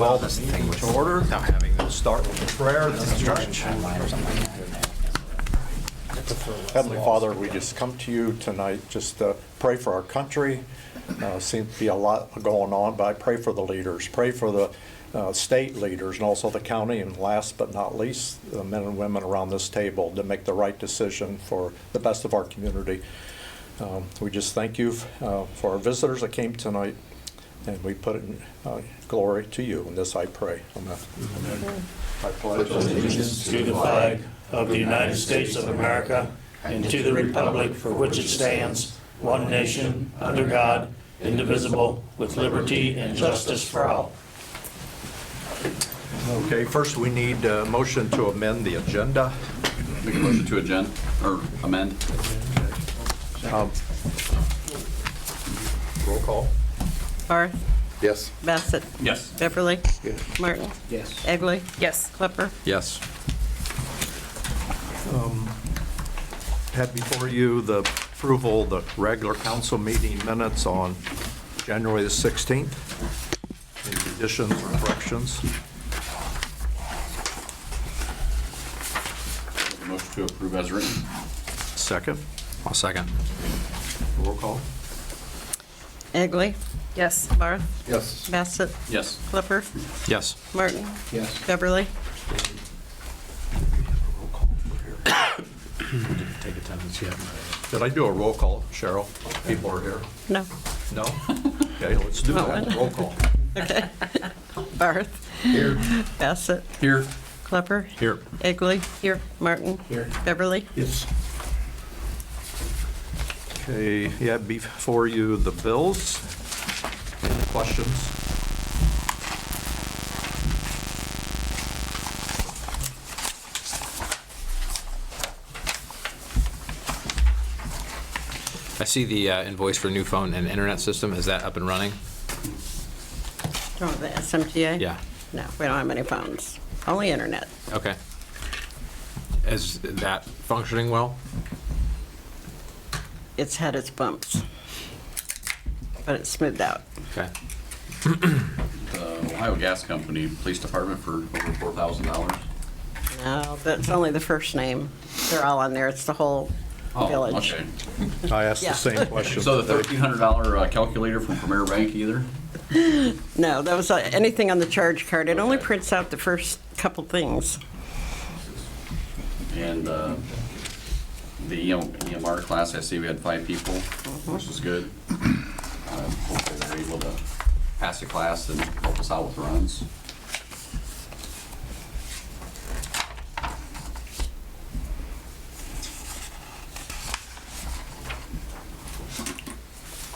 Call this thing to order. Without having those Start with a prayer. instructions. Heavenly Father, we just come to you tonight just to pray for our country. Seems to be a lot going on, but I pray for the leaders. Pray for the state leaders and also the county, and last but not least, the men and women around this table to make the right decision for the best of our community. We just thank you for our visitors that came tonight, and we put it in glory to you. And this I pray. Amen. Amen. I pledge allegiance to the flag of the United States of America and to the republic for which it stands, one nation, under God, indivisible, with liberty and justice for all. Okay, first we need a motion to amend the agenda. Make a motion to amend. Roll call. Barth, Yes. Bassett, Yes. Beverly, Yes. Martin, Yes. Egley, Yes. Klepper. Yes. Had before you the approval of the regular council meeting minutes on January the 16th. Any additions or corrections? Make a motion to approve as written. Second. I'll second. Roll call. Egley, Yes. Barth, Yes. Bassett, Yes. Klepper, Yes. Martin, Yes. Beverly. Roll call for here. Take attendance yet. Did I do a roll call, Cheryl? People are here. No. No? Okay, let's do that. Roll call. Okay. Barth, Here. Bassett, Here. Klepper, Here. Egley, Here. Martin, Here. Beverly. Yes. Okay, you have before you the bills. Any questions? I see the invoice for new phone and internet system. Is that up and running? Oh, the SMTA? Yeah. No, we don't have any phones, only internet. Okay. Is that functioning well? It's had its bumps, but it's smoothed out. Okay. The Ohio Gas Company, Police Department for over $4,000. No, that's only the first name. They're all on there. It's the whole Oh, village. okay. I asked Yeah. the same question. So the $1,300 calculator from Premier Bank either? No, that was anything on the charge card. It only Okay. prints out the first couple things. And the EMR class, I see we had 5 people, which is good. Hopefully they're able to pass the class and help us out with runs.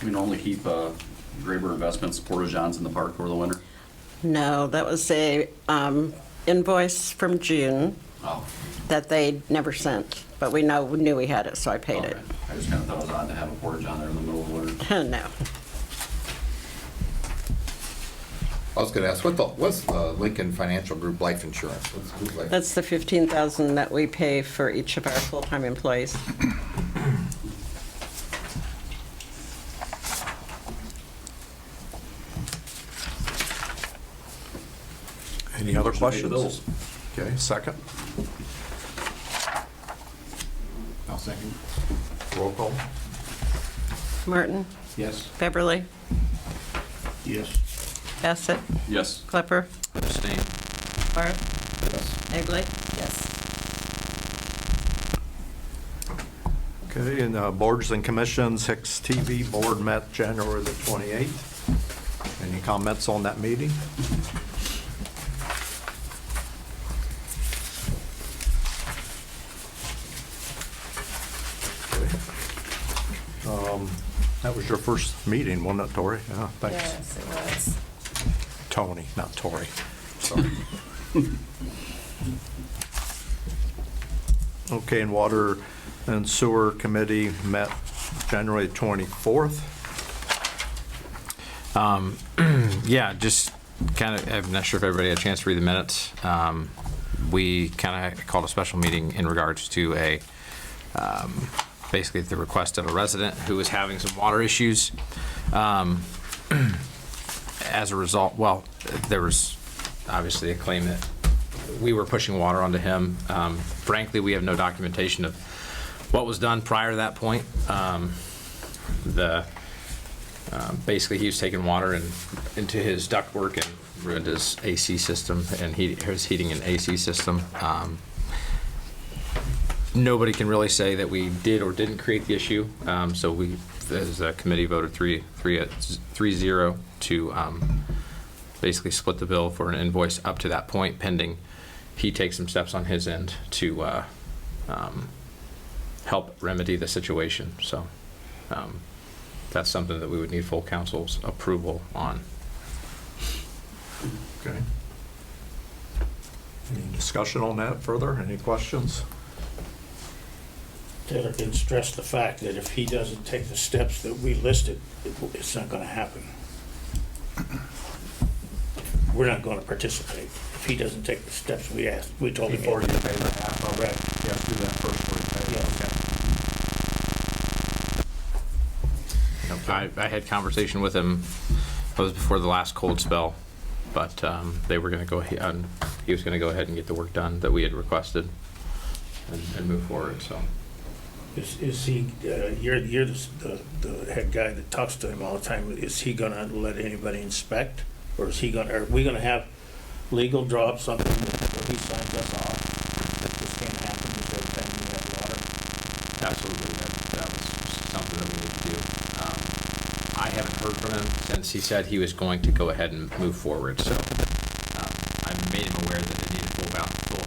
We normally keep Graber Investments Porta-Johns in the park over the winter. No, that was a invoice from June Oh, that they never sent, but we knew we had it, so I paid okay. I just kind of thought it was odd to have a Porta-John there in the middle of the winter. it. No. I was going to ask, what's the Lincoln Financial Group life insurance? Who's life? That's the $15,000 that we pay for each of our full-time employees. Any other Motion to pay the questions? bills. Okay, second. I'll second. Roll call. Martin, Yes. Beverly, Yes. Bassett, Yes. Klepper, Abstain. Barth, Yes. Egley. Yes. Okay, and boards and commissions, HIX-TV board met January the 28th. Any comments on that meeting? Okay. That was your first meeting, wasn't it, Tori? Yeah, thanks. Yes, it was. Tony, not Tori. Sorry. Okay, and Water and Sewer Committee met January 24th. Yeah, just kind of, I'm not sure if everybody had a chance to read the minutes. We kind of called a special meeting in regards to a, basically the request of a resident who was having some water issues. As a result, well, there was obviously a claim that we were pushing water onto him. Frankly, we have no documentation of what was done prior to that point. Basically, he was taking water into his ductwork and ruined his AC system and his heating and AC system. Nobody can really say that we did or didn't create the issue. So we, as a committee, voted 3-0 to basically split the bill for an invoice up to that point, pending he takes some steps on his end to help remedy the situation. So that's something that we would need full council's approval on. Okay. Any discussion on that further? Any questions? Taylor can stress the fact that if he doesn't take the steps that we listed, it's not gonna happen. We're not gonna participate if he doesn't take the steps we asked, we told him. Before you pay the half of it? Correct. You have to do that first before you pay. I had conversation with him, it was before the last cold spell, but they were going to go ahead, he was going to go ahead and get the work done that we had requested and move forward, so. Is he, you're the head guy that talks to him all the time, is he gonna let anybody inspect? Or is he gonna, are we gonna have legal draw up something where he signs us off? That this can't happen because every time we have water? Absolutely, that was something that we need to do. I haven't heard from him since he said he was going to go ahead and move forward, so I made him aware that it needed full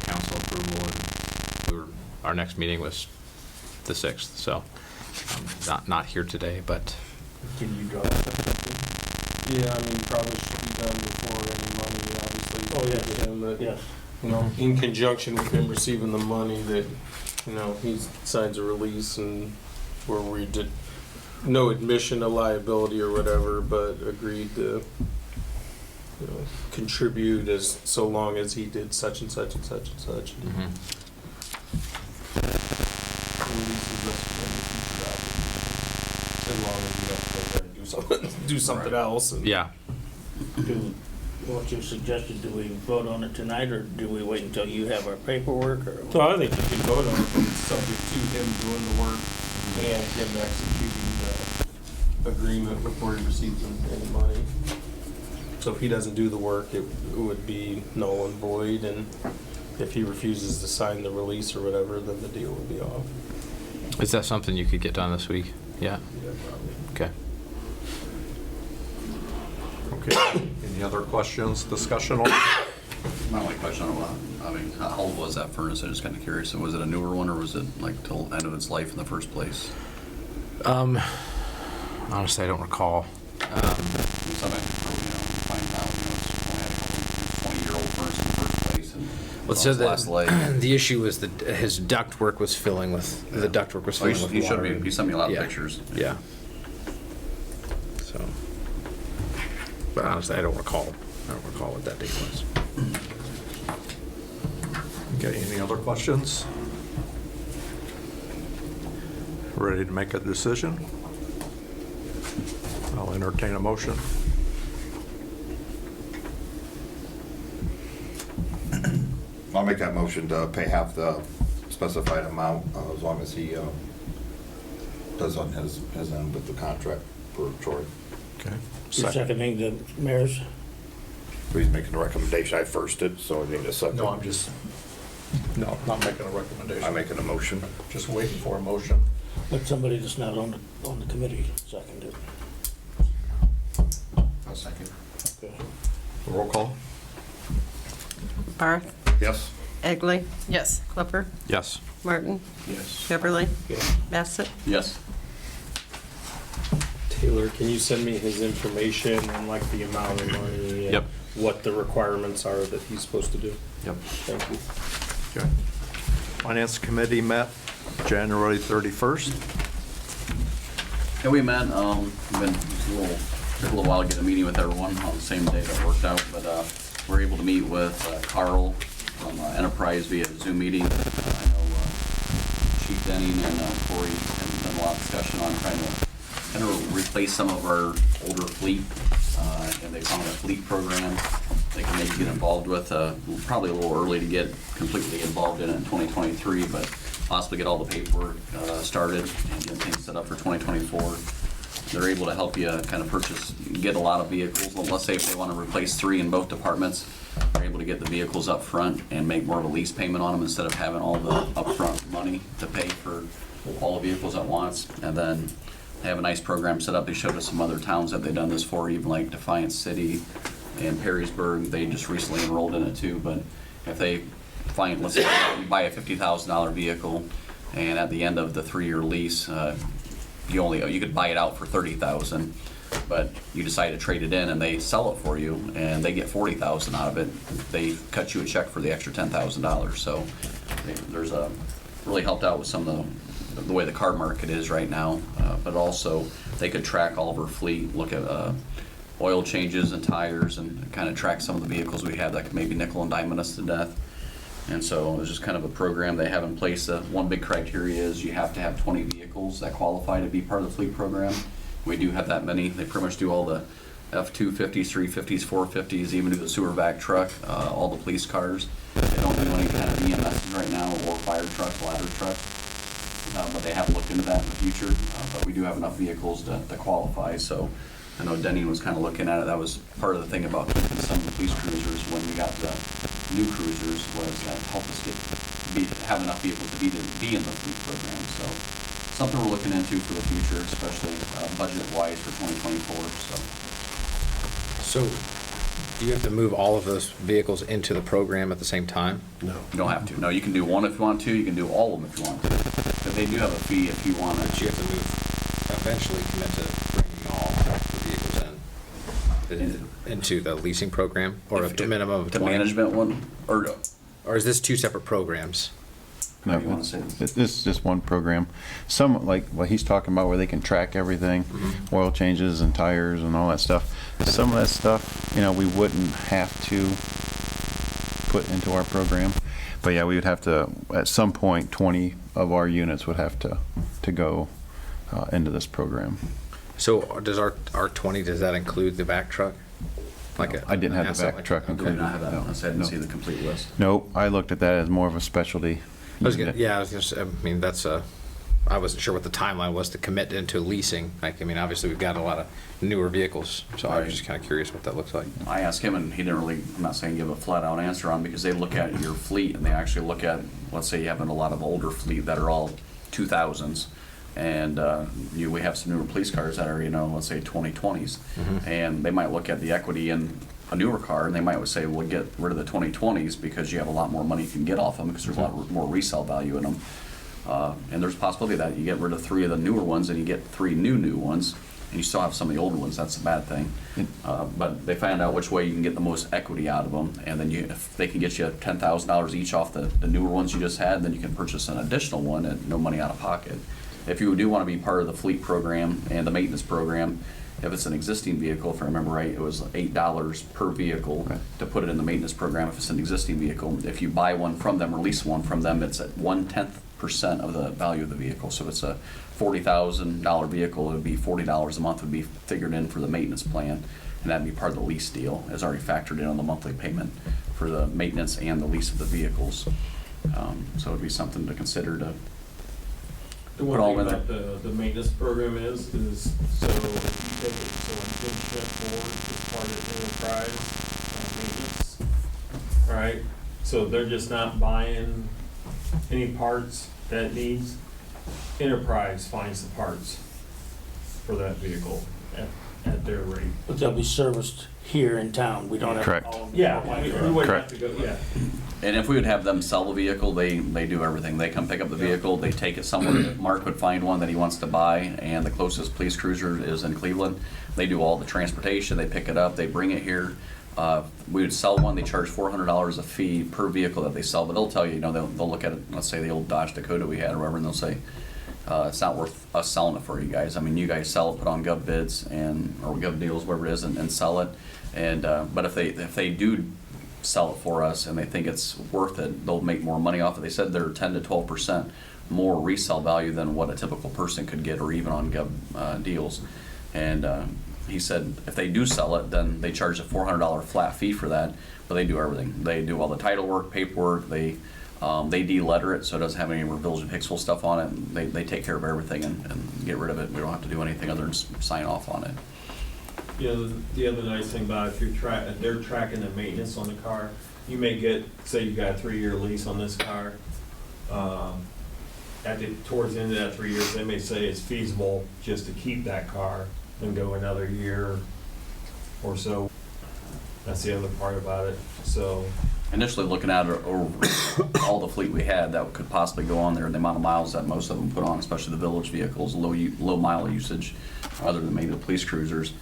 council approval, and our next meeting was the 6th, so not here today, but Can you draw up something? Yeah, I mean, probably should be done before any money, obviously. Oh, yes. to him, but, Yes. you know, in conjunction with him receiving the money, that, you know, he signs a release and where we did no admission of liability or whatever, but agreed to, you know, contribute as so long as he did such and such and such and such. Releases us from any future obligations, as long as we don't go there and do something else. And yeah. What's your suggestion, do we vote on it tonight, or do we wait until you have our paperwork, or? So I think we can vote on it, but it's subject to him doing the work and him executing the agreement before he receives any money. So if he doesn't do the work, it would be null and void, and if he refuses to sign the release or whatever, then the deal would be off. Is that something you could get done this week? Yeah. Yeah, probably. Okay. Okay. Any other questions, discussion on it? My only question on, I mean, how old was that furnace? I'm just kind of curious. Was it a newer one, or was it like till the end of its life in the first place? Honestly, I don't recall. Something, find out, it's only had a 20-year-old furnace in the first place, and Well, it's so on its last leg. the issue was that his ductwork was filling with the ductwork was filling with He water. showed me, he sent me a lot of Yeah. pictures. Yeah. So, but honestly, I don't recall what that date was. Okay, any other questions? Ready to make a decision? I'll entertain a motion. I'll make that motion to pay half the specified amount, as long as he does on his end with the contract for Troy. Okay. You're seconding the mayor's? So he's making a recommendation. I firsted, so I need a second. No, I'm just, no, not making a recommendation. I'm making a motion. Just waiting for a motion. Let somebody that's not on the committee second it. I'll second. Okay. Roll call? Barth, Yes? Egley, Yes. Clipper, Yes. Martin, Yes. Beverly, Yes. Bassett. Yes. Taylor, can you send me his information and like the amount of money? And Yep. what the requirements are that he's supposed to do? Yep. Thank you. Okay. Finance Committee met January 31st. Yeah, we met, been took a little while to get a meeting with everyone on the same day that worked out, but we're able to meet with Carl from Enterprise via Zoom meeting. I know Chief Denning and Corey have done a lot of discussion on trying to kind of replace some of our older fleet, and they found a fleet program they can maybe get involved with. Probably a little early to get completely involved in it in 2023, but possibly get all the paperwork started and get things set up for 2024. They're able to help you kind of get a lot of vehicles. Well, let's say if they want to replace 3 in both departments, they're able to get the vehicles up front and make more of a lease payment on them instead of having all the upfront money to pay for all the vehicles at once. And then they have a nice program set up. They showed us some other towns that they've done this for, even like Defiance City and Perrysburg. They just recently enrolled in it too. But if they find, let's say you buy a $50,000 vehicle, and at the end of the 3-year lease, you could buy it out for $30,000, but you decide to trade it in and they sell it for you and they get $40,000 out of it. They cut you a check for the extra $10,000. So there's really helped out with some of the way the car market is right now. But also they could track all of our fleet, look at oil changes and tires, and kind of track some of the vehicles we have that could maybe nickel and dime us to death. And so it was just kind of a program they have in place. One big criteria is you have to have 20 vehicles that qualify to be part of the fleet program. We do have that many. They pretty much do all the F-250s, 350s, 450s, even do the sewer vac truck, all the police cars. They don't do any kind of EMS right now, or fire trucks, ladder trucks. But they have looked into that in the future. But we do have enough vehicles to qualify. So I know Denny was kind of looking at it. That was part of the thing about keeping some of the police cruisers when we got the new cruisers, was that help us have enough vehicles to be in the fleet program. So something we're looking into for the future, especially budget-wise for 2024. So do you have to move all of those vehicles into the program at the same time? No. You don't have to. No, you can do one if you want to. You can do all of them if you want to. But they do have a fee if you want But to. you have to eventually commit to bringing all the vehicles into the leasing program, or a minimum of The 20? management one, or Or is this 2 separate programs? how do you want to say this? This is just one program. Some, like what he's talking about, where they can track everything, oil changes and tires and all that stuff. Some of that stuff, we wouldn't have to put into our program. But yeah, we would have to, at some point, 20 of our units would have to go into this program. So does our 20, does that include the vac truck? I didn't have the vac truck Do we included. not have that No. on us? I didn't No. see the complete list. Nope, I looked at that as more of a specialty. I was gonna unit. say, I mean, I wasn't sure what the timeline was to commit into leasing. Obviously we've got a lot of newer vehicles, so I was just kind of curious what that looks like. I asked him, and he didn't really, I'm not saying give a flat-out answer on, because they look at your fleet, and they actually look at, let's say you have a lot of older fleet that are all 2000s, and we have some newer police cars that are, let's say 2020s, and they might look at the equity in a newer car, and they might say, well, get rid of the 2020s because you have a lot more money you can get off them, because there's a lot more resale value in them. And there's a possibility that you get rid of 3 of the newer ones and you get 3 new ones, and you still have some of the older ones. That's a bad thing. But they find out which way you can get the most equity out of them, and then if they can get you $10,000 each off the newer ones you just had, then you can purchase an additional one at no money out of pocket. If you do want to be part of the fleet program and the maintenance program, if it's an existing vehicle, if I remember right, it was $8 per vehicle to put it in the maintenance program if it's an existing vehicle. If you buy one from them or lease one from them, it's at 0.1% of the value of the vehicle. So if it's a $40,000 vehicle, it would be $40 a month would be figured in for the maintenance plan, and that'd be part of the lease deal. It's already factored in on the monthly payment for the maintenance and the lease of the vehicles. So it'd be something to consider to. The Put one all thing in about the maintenance program is so if you take it, so Infinite Ford is part of enterprise maintenance, right? So they're just not buying any parts that it needs. Enterprise finds the parts for that vehicle at their rate. But they'll be serviced here in town. We don't have. Correct. Yeah, we wouldn't have Correct. to go, yeah. And if we would have them sell the vehicle, they do everything. They come pick up the vehicle, they take it somewhere. Mark would find one that he wants to buy, and the closest police cruiser is in Cleveland. They do all the transportation, they pick it up, they bring it here. We would sell one, they charge $400 a fee per vehicle that they sell, but they'll tell you, they'll look at it, let's say the old Dodge Dakota we had or whatever, and they'll say, it's not worth us selling it for you guys. I mean, you guys sell it, put on Gov bids or Gov deals, whatever it is, and sell it. And but if they do sell it for us and they think it's worth it, they'll make more money off it. They said they're 10 to 12% more resale value than what a typical person could get, or even on Gov deals. And he said if they do sell it, then they charge a $400 flat fee for that, but they do everything. They do all the title work, paperwork, they de-letter it so it doesn't have any Village of Hicksville stuff on it, and they take care of everything and get rid of it. We don't have to do anything other than sign off on it. You know, the other nice thing about it, if they're tracking the maintenance on the car, you may get, say you got a 3-year lease on this car. Towards the end of that 3 years, they may say it's feasible just to keep that car and go another year or so. That's the other part about it, so. Initially looking at it over all the fleet we had that could possibly go on there, the amount of miles that most of them put on, especially the village vehicles, low mile usage, other than maybe the police cruisers.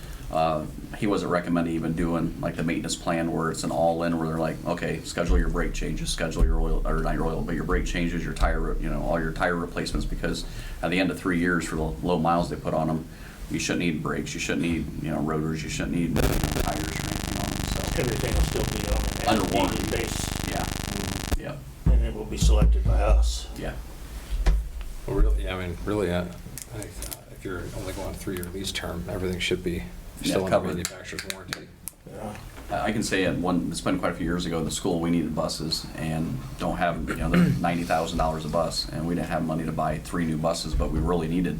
He wasn't recommending even doing like the maintenance plan where it's an all-in, where they're like, okay, schedule your brake changes, schedule your oil, or not your oil, but your brake changes, your tire, you know, all your tire replacements, because at the end of 3 years for the low miles they put on them, you shouldn't need brakes, you shouldn't need, you know, rotors, you shouldn't need tires or anything on them, so. Everything will still be on an Under as-needed warranty. basis, Yeah, yeah, and it will be selected by us. yeah. Well, really, yeah, I mean, really, if you're only going a 3-year lease term, everything should be still under covered. manufacturer's warranty. I can say it's been quite a few years ago, in the school, we needed buses and don't have, you know, they're $90,000 a bus, and we didn't have money to buy 3 new buses, but we really needed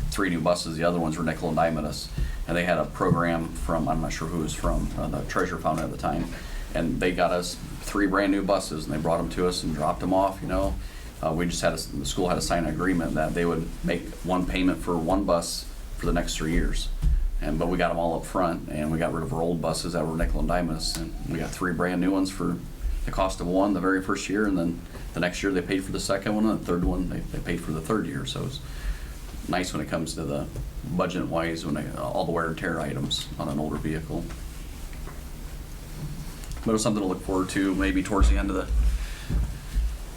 3 new buses. The other ones were nickel and dime us, and they had a program from, I'm not sure who it was from, the treasurer found it at the time, and they got us 3 brand new buses, and they brought them to us and dropped them off, you know. We just the school had to sign an agreement that they would make one payment for 1 bus for the next 3 years. But we got them all up front, and we got rid of our old buses that were nickel and dime us, and we got 3 brand new ones for the cost of 1 the very first year, and then the next year they paid for the second one, and the third one they paid for the 3rd year. So it's nice when it comes to the budget wise, when all the wear and tear items on an older vehicle. But it was something to look forward to, maybe towards the end of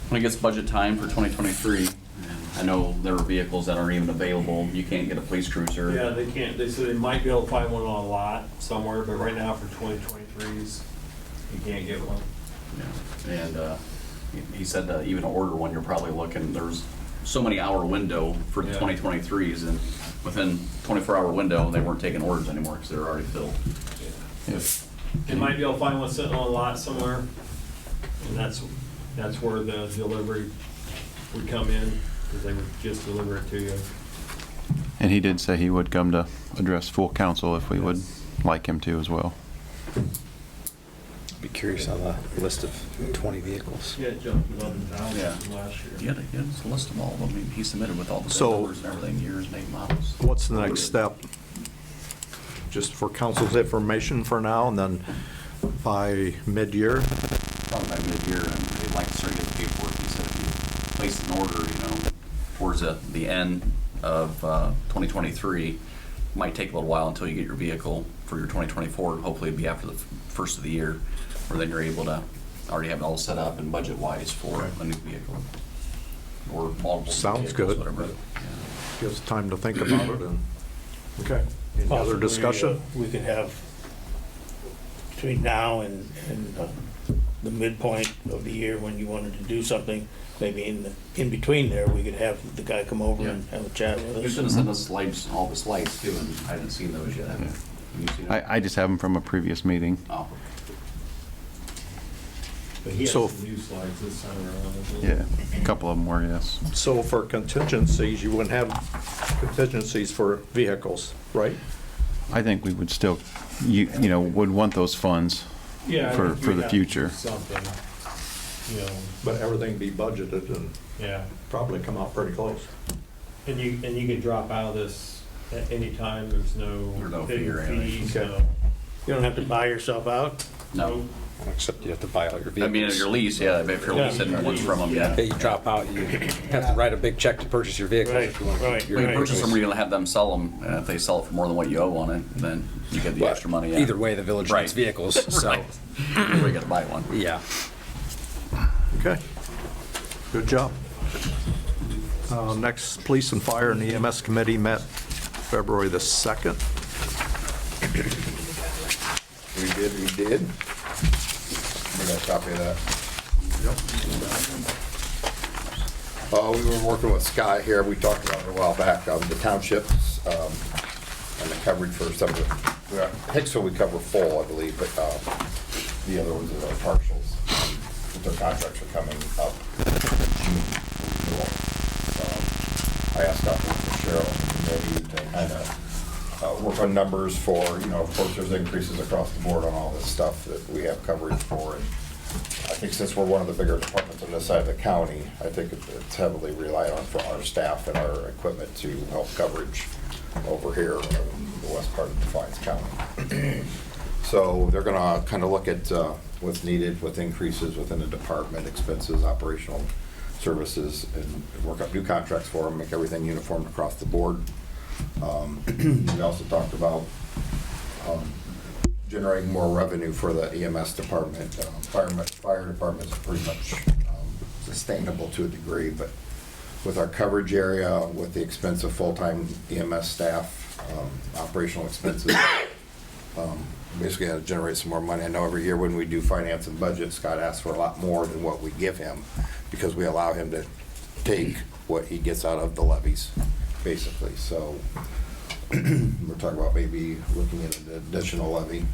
when it gets budget time for 2023. I know there are vehicles that aren't even available. You can't get a police cruiser. Yeah, they can't, they said they might be able to find one on a lot somewhere, but right now for 2023s, you can't get one. Yeah. And he said to even order one, you're probably looking, there's so many hour window for the Yeah. 2023s, and within 24-hour window, they weren't taking orders anymore because they were already filled. They might be able to find one sitting on a lot somewhere, and that's where the delivery would come in, because they would just deliver it to you. And he did say he would come to address full council if we would like him to as well. Be curious on the list of 20 vehicles. Yeah, it jumped 11,000 Yeah. from last year. He had a list of all of them. I mean, he submitted with all the So- numbers and everything, years, make, models. What's the next step? Just for council's information for now, and then by mid-year? Probably by mid-year, and they'd like to start getting the paperwork. He said if you place an order, you know, towards the end of 2023, might take a little while until you get your vehicle for your 2024, and hopefully it'll be after the first of the year, where then you're able to already have it all set up and budget-wise for a new vehicle. Or multiple Sounds vehicles, good. whatever. Yeah. Gives time to think about it, and, okay. Any other Possibly, discussion? We could have, between now and the midpoint of the year when you wanted to do something, maybe in between there, we could have the guy come over and have a chat with They're us. gonna send us slides, all the slides too, and I haven't seen those yet. Have you seen them? I just have them from a previous meeting. Oh. But he has So- some new slides this time around. isn't he? Yeah, a couple of them were, yes. So for contingencies, you wouldn't have contingencies for vehicles, right? I think we would still, you know, would want those funds Yeah, I for think we'd the have to future. do something, you know, But everything be budgeted and yeah. probably come out pretty close. And you can drop out of this at any time, there's no There's no fee hidden or anything. fees, Okay. no. You don't have to buy yourself out. No. Except you have to buy all your I vehicles. mean, your lease, yeah, if you're Yeah. leasing ones from them, yeah. Okay, you drop out, you have to write a big check to purchase your vehicle. Right, if you want right, your When you right. purchase them, you're gonna have them sell them, and if they sell it for more than what you owe on it, then you get the But extra money. Yeah. Either way, the village Right. needs vehicles, so, Right. Either way, you gotta buy one. yeah. Okay, good job. Next, Police and Fire and EMS Committee met February the 2nd. We did. We got a copy of that. We were working with Sky here, we talked about it a while back, the townships, and the coverage for some of the Hicksville we cover full, I believe, but the other ones are partials. But their contracts are coming up June renewal. I asked Dr. Cheryl maybe to kind of work on numbers for, of course, there's increases across the board on all this stuff that we have coverage for. And I think since we're one of the bigger departments on this side of the county, I think it's heavily relied on for our staff and our equipment to help coverage over here in the west part of Defiance County. So they're going to kind of look at what's needed with increases within the department, expenses, operational services, and work up new contracts for them, make everything uniform across the board. We also talked about generating more revenue for the EMS department. Fire department is pretty much sustainable to a degree, but with our coverage area, with the expense of full-time EMS staff, operational expenses, basically had to generate some more money. I know every year when we do finance and budget, Scott asks for a lot more than what we give him because we allow him to take what he gets out of the levies, basically. So we're talking about maybe looking at an additional levy,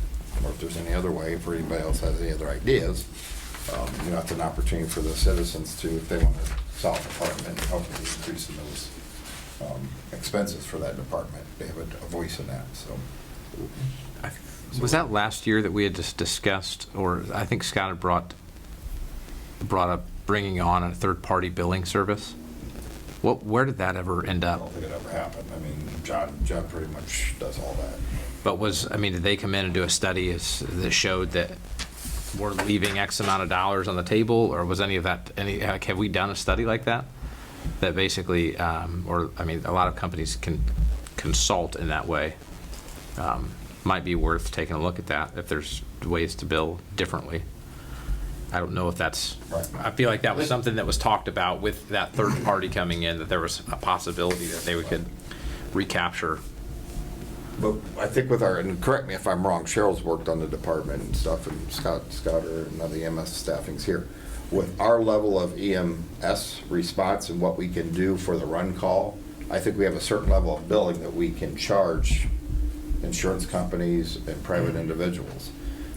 or if there's any other way, if anybody else has any other ideas. It's an opportunity for the citizens to, if they want to solve the department and help with the increase in those expenses for that department, they have a voice in that. So. Was that last year that we had just discussed, or I think Scott had brought up bringing on a third-party billing service? Where did that ever end I up? don't think it ever happened. I mean, John pretty much does all that. But did they come in and do a study that showed that we're leaving X amount of dollars on the table, or was any of that, have we done a study like that? That basically, a lot of companies can consult in that way. Might be worth taking a look at that if there's ways to bill differently. I don't know if that's, Right. I feel like that was something that was talked about with that third party coming in, that there was a possibility that they could recapture. But I think with our, and correct me if I'm wrong, Cheryl's worked on the department and stuff, and Scott and other EMS staffing's here. With our level of EMS response and what we can do for the run call, I think we have a certain level of billing that we can charge insurance companies and private individuals.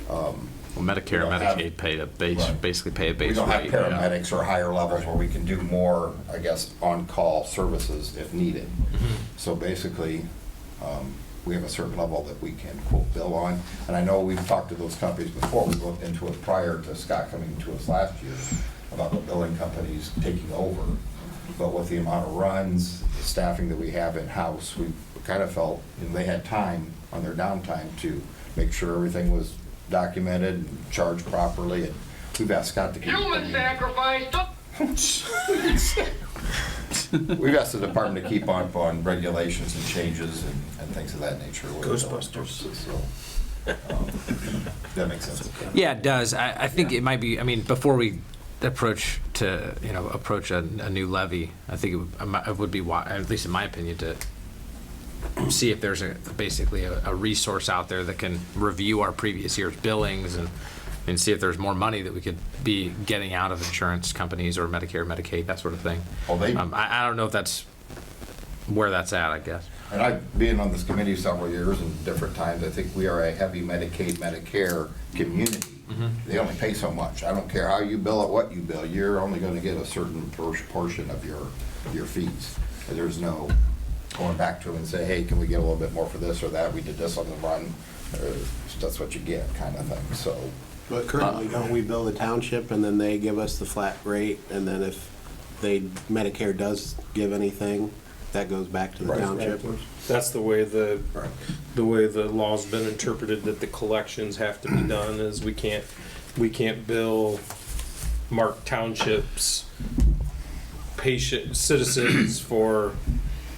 Well, Medicare and Medicaid pay a base, Right. basically pay a base We don't have rate. paramedics or higher levels where we can do more, I guess, on-call services if needed. So basically, we have a certain level that we can quote bill on. And I know we've talked to those companies before. We looked into it prior to Scott coming to us last year about the billing companies taking over. But with the amount of runs, the staffing that we have in-house, we kind of felt they had time on their downtime to make sure everything was documented and charged properly. And we've asked Scott to keep. Human sacrifice. We've asked the department to keep on regulations and changes and things of that nature. Ghostbusters. So, that makes sense. Yeah, it does. I think it might be, before we approach a new levy, I think it would be, at least in my opinion, to see if there's basically a resource out there that can review our previous year's billings and see if there's more money that we could be getting out of insurance companies or Medicare, Medicaid, that sort of thing. Well, I don't know if that's where that's at, I guess. and I've been on this committee several years and different times. I think we are a heavy Medicaid, Medicare community. They only pay so much. I don't care how you bill it, what you bill. You're only going to get a certain portion of your fees. There's no going back to them and say, hey, can we get a little bit more for this or that? We did this on the run. That's what you get, kind of thing. So. But currently, don't we bill the township and then they give us the flat rate, and then if Medicare does give anything, that goes back to the township? That's the way the law's been interpreted, that the collections have to be done, is we can't bill Mark Township's citizens for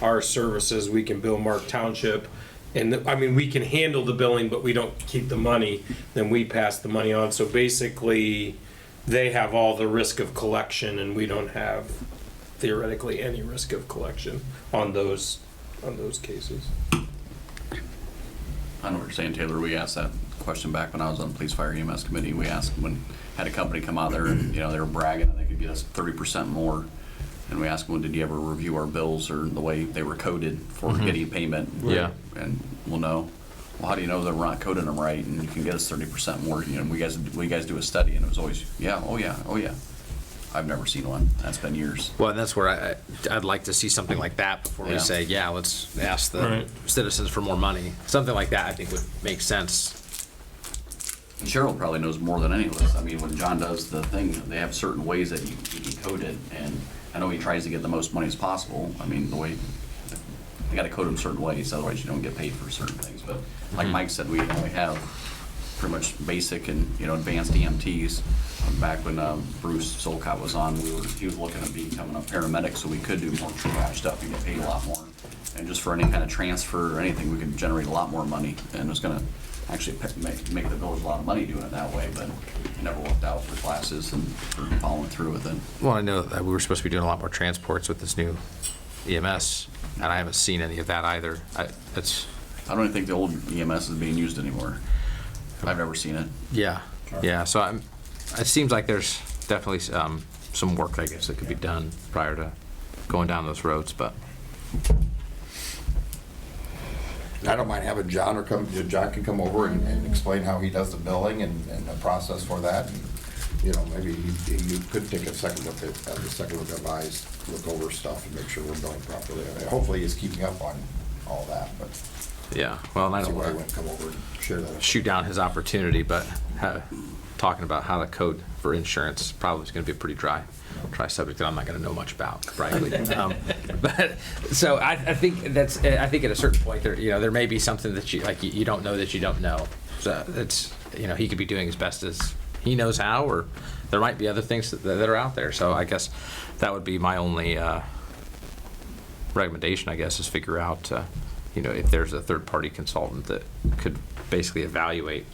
our services. We can bill Mark Township, and we can handle the billing, but we don't keep the money. Then we pass the money on. So basically, they have all the risk of collection, and we don't have theoretically any risk of collection on those cases. I know what you're saying, Taylor. We asked that question back when I was on the Police Fire EMS Committee. We asked had a company come out there and they were bragging that they could get us 30% more. And we asked them, did you ever review our bills or the way they were coded for getting payment? Yeah. And well, no. well, how do you know that we're not coding them right, and you can get us 30% more, you know, we guys do a study, and it was always, yeah, oh yeah. I've never seen one. That's been years. Well, and that's where I'd like to see something like that before we Yeah. say, yeah, let's ask the Right. citizens for more money. Something like that I think would make sense. And Cheryl probably knows more than any of us. I mean, when John does the thing, they have certain ways that you can code it, and I know he tries to get the most money as possible. I mean, the way, you gotta code them certain ways, otherwise you don't get paid for certain things. But like Mike said, we only have pretty much basic and, you know, advanced EMTs. Back when Bruce Solcott was on, he was looking at becoming a paramedic, so we could do more triage stuff and get paid a lot more. And just for any kind of transfer or anything, we could generate a lot more money, and it was gonna actually make the village a lot of money doing it that way, but it never worked out for classes and for following through with it. Well, I know that we were supposed to be doing a lot more transports with this new EMS, and I haven't seen any of that either. I don't even think the old EMS is being used anymore. I've never seen it. Yeah. So it seems like there's definitely some work, I guess, that could be done prior to going down those roads, but. I don't mind having John John can come over and explain how he does the billing and the process for that. And, you know, maybe you could take a second look at eyes, look over stuff and make sure we're billing properly. I mean, hopefully he's keeping up on all that, but. Yeah, well, and I That's don't why I want went to come over and share that. to shoot down his opportunity, but talking about how to code for insurance probably is going to be a pretty dry subject that I'm not going to know much about, frankly. But so I think I think at a certain point there may be something that you don't know that you don't know. So it's, he could be doing as best as he knows how, or there might be other things that are out there. So I guess that would be my only recommendation, I guess, is figure out if there's a third-party consultant that could basically evaluate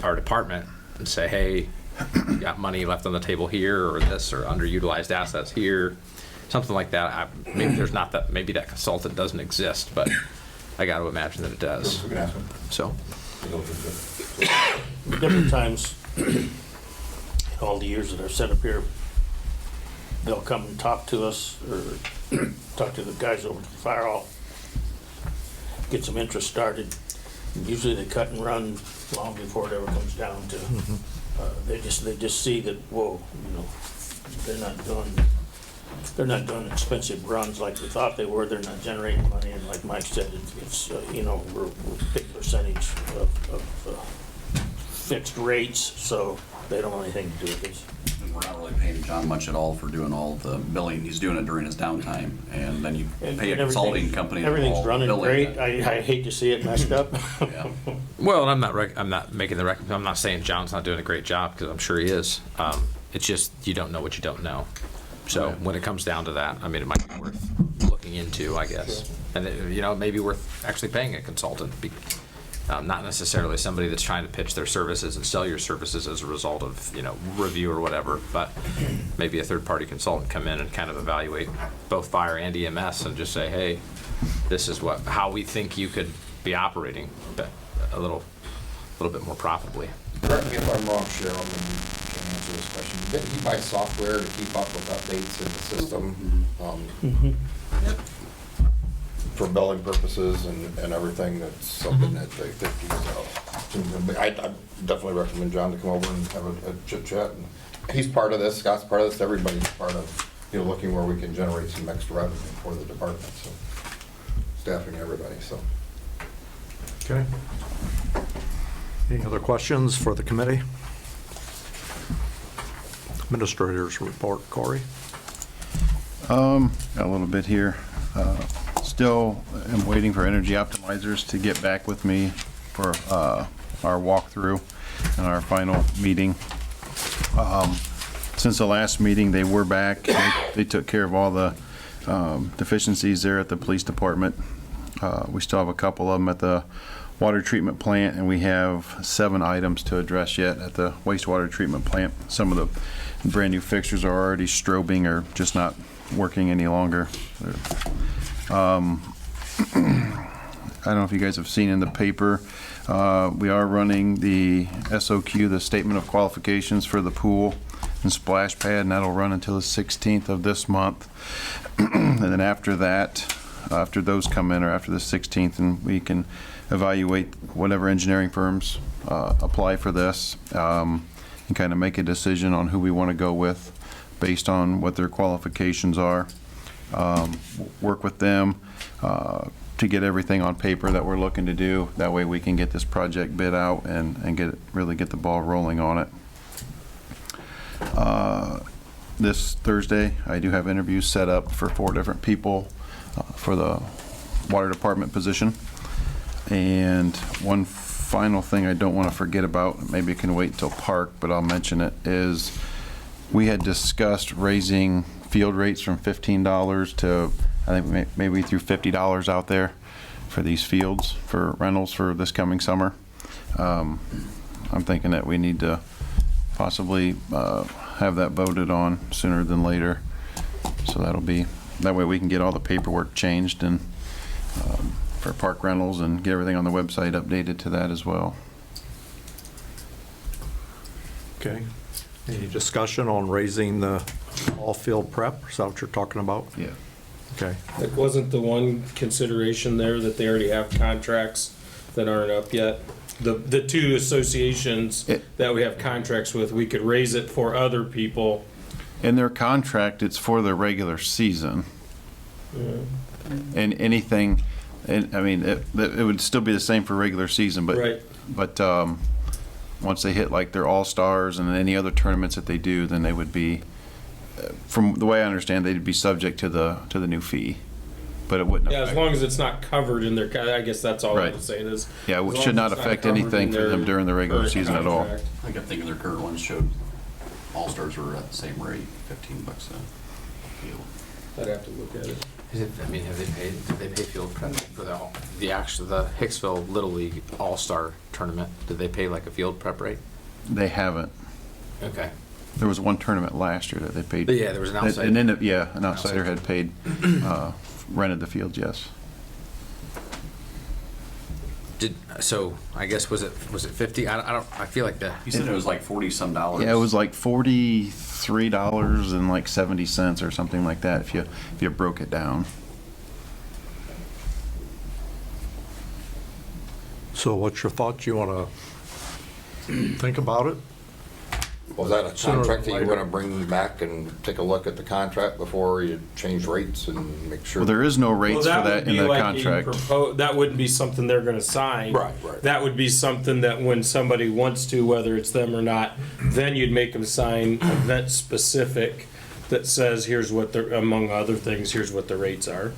our department and say, hey, you got money left on the table here, or this, or underutilized assets here, something like that. Maybe that consultant doesn't exist, but I got to imagine that it does. We can ask him. So, Different times, all the years that I've sat up here, they'll come and talk to us, or talk to the guys over at the fire hall, get some interest started. Usually they cut and run long before it ever comes down to. They just see that, whoa, they're not doing expensive runs like they thought they were. They're not generating money, and like Mike said, it's we're a big percentage of fixed rates, so they don't want anything to do with this. And we're not really paying John much at all for doing all the billing. He's doing it during his downtime, and then you pay a consulting company. Everything's running great. I hate to see it messed up. Yeah. well, and I'm not making the I'm not saying John's not doing a great job, because I'm sure he is. It's just you don't know what you don't know. So when it comes down to that, I mean, it might be worth looking into, I guess. And it may be worth actually paying a consultant. Not necessarily somebody that's trying to pitch their services and sell your services as a result of, review or whatever, but maybe a third-party consultant come in and kind of evaluate both fire and EMS and just say, hey, this is how we think you could be operating, but a little bit more profitably. Correct me if I'm wrong, Cheryl, and you can answer this question. Didn't he buy software to keep up with updates in the system? For billing purposes and everything, that's something that they think I definitely recommend John to come over and have a chit chat. And he's part of this, Scott's part of this, everybody's part of, looking where we can generate some extra revenue for the department, so staffing everybody, so. Okay. Any other questions for the committee? Administrator's report, Corey. Got a little bit here. Still am waiting for Energy Optimizers to get back with me for our walkthrough and our final meeting. Since the last meeting, they were back. They took care of all the deficiencies there at the police department. We still have a couple of them at the water treatment plant, and we have 7 items to address yet at the wastewater treatment plant. Some of the brand new fixtures are already strobing or just not working any longer. I don't know if you guys have seen in the paper, we are running the SOQ, the Statement of Qualifications for the pool and splash pad, and that'll run until the 16th of this month. And then after that, after those come in, or after the 16th, and we can evaluate whatever engineering firms apply for this, and kind of make a decision on who we want to go with based on what their qualifications are. Work with them to get everything on paper that we're looking to do. That way we can get this project bid out and really get the ball rolling on it. This Thursday, I do have interviews set up for 4 different people for the water department position. And one final thing I don't want to forget about, maybe it can wait until park, but I'll mention it, is we had discussed raising field rates from $15 to, I think maybe we threw $50 out there for these fields for rentals for this coming summer. I'm thinking that we need to possibly have that voted on sooner than later. So that way we can get all the paperwork changed and for park rentals and get everything on the website updated to that as well. Okay. Any discussion on raising the all-field prep? Is that what you're talking about? Yeah. Okay. Like, wasn't the one consideration there that they already have contracts that aren't up yet? The 2 associations that we have contracts with, we could raise it for other people. In their contract, it's for the regular season. And anything, I mean, it would still be the same for regular season, but Right. Once they hit like their all-stars and any other tournaments that they do, then they would be, from the way I understand, they'd be subject to the new fee. But it wouldn't Yeah, as affect, long as it's not covered in their, I guess that's all Right. I'm saying is. yeah, as it long should as not it's affect covered anything in for them their during the regular current season at all. contract. I kept thinking their current ones showed All-Stars were at the same rate, $15 a field. I'd have to look at it. Did they pay field prep for the Hicksville Little League All-Star Tournament? Did they pay like a field prep rate? They haven't. Okay. There was one tournament last year that they paid. But yeah, there was an outside. And then, an outsider had paid, rented the field, yes. So I guess was it 50? I feel like He said it was like 40-some dollars. Yeah, it was like $43 and like 70 cents or something like that if you broke it down. So what's your thoughts? You want to think about it? Was that a Sooner contract that than you later. want to bring back and take a look at the contract before you change rates and make sure? Well, there is no rates for Well, that would in be the like a contract. that wouldn't be something they're gonna sign. Right, right. That would be something that when somebody wants to, whether it's them or not, then you'd make them sign event specific that says, here's what the, among other things, here's what the rates are.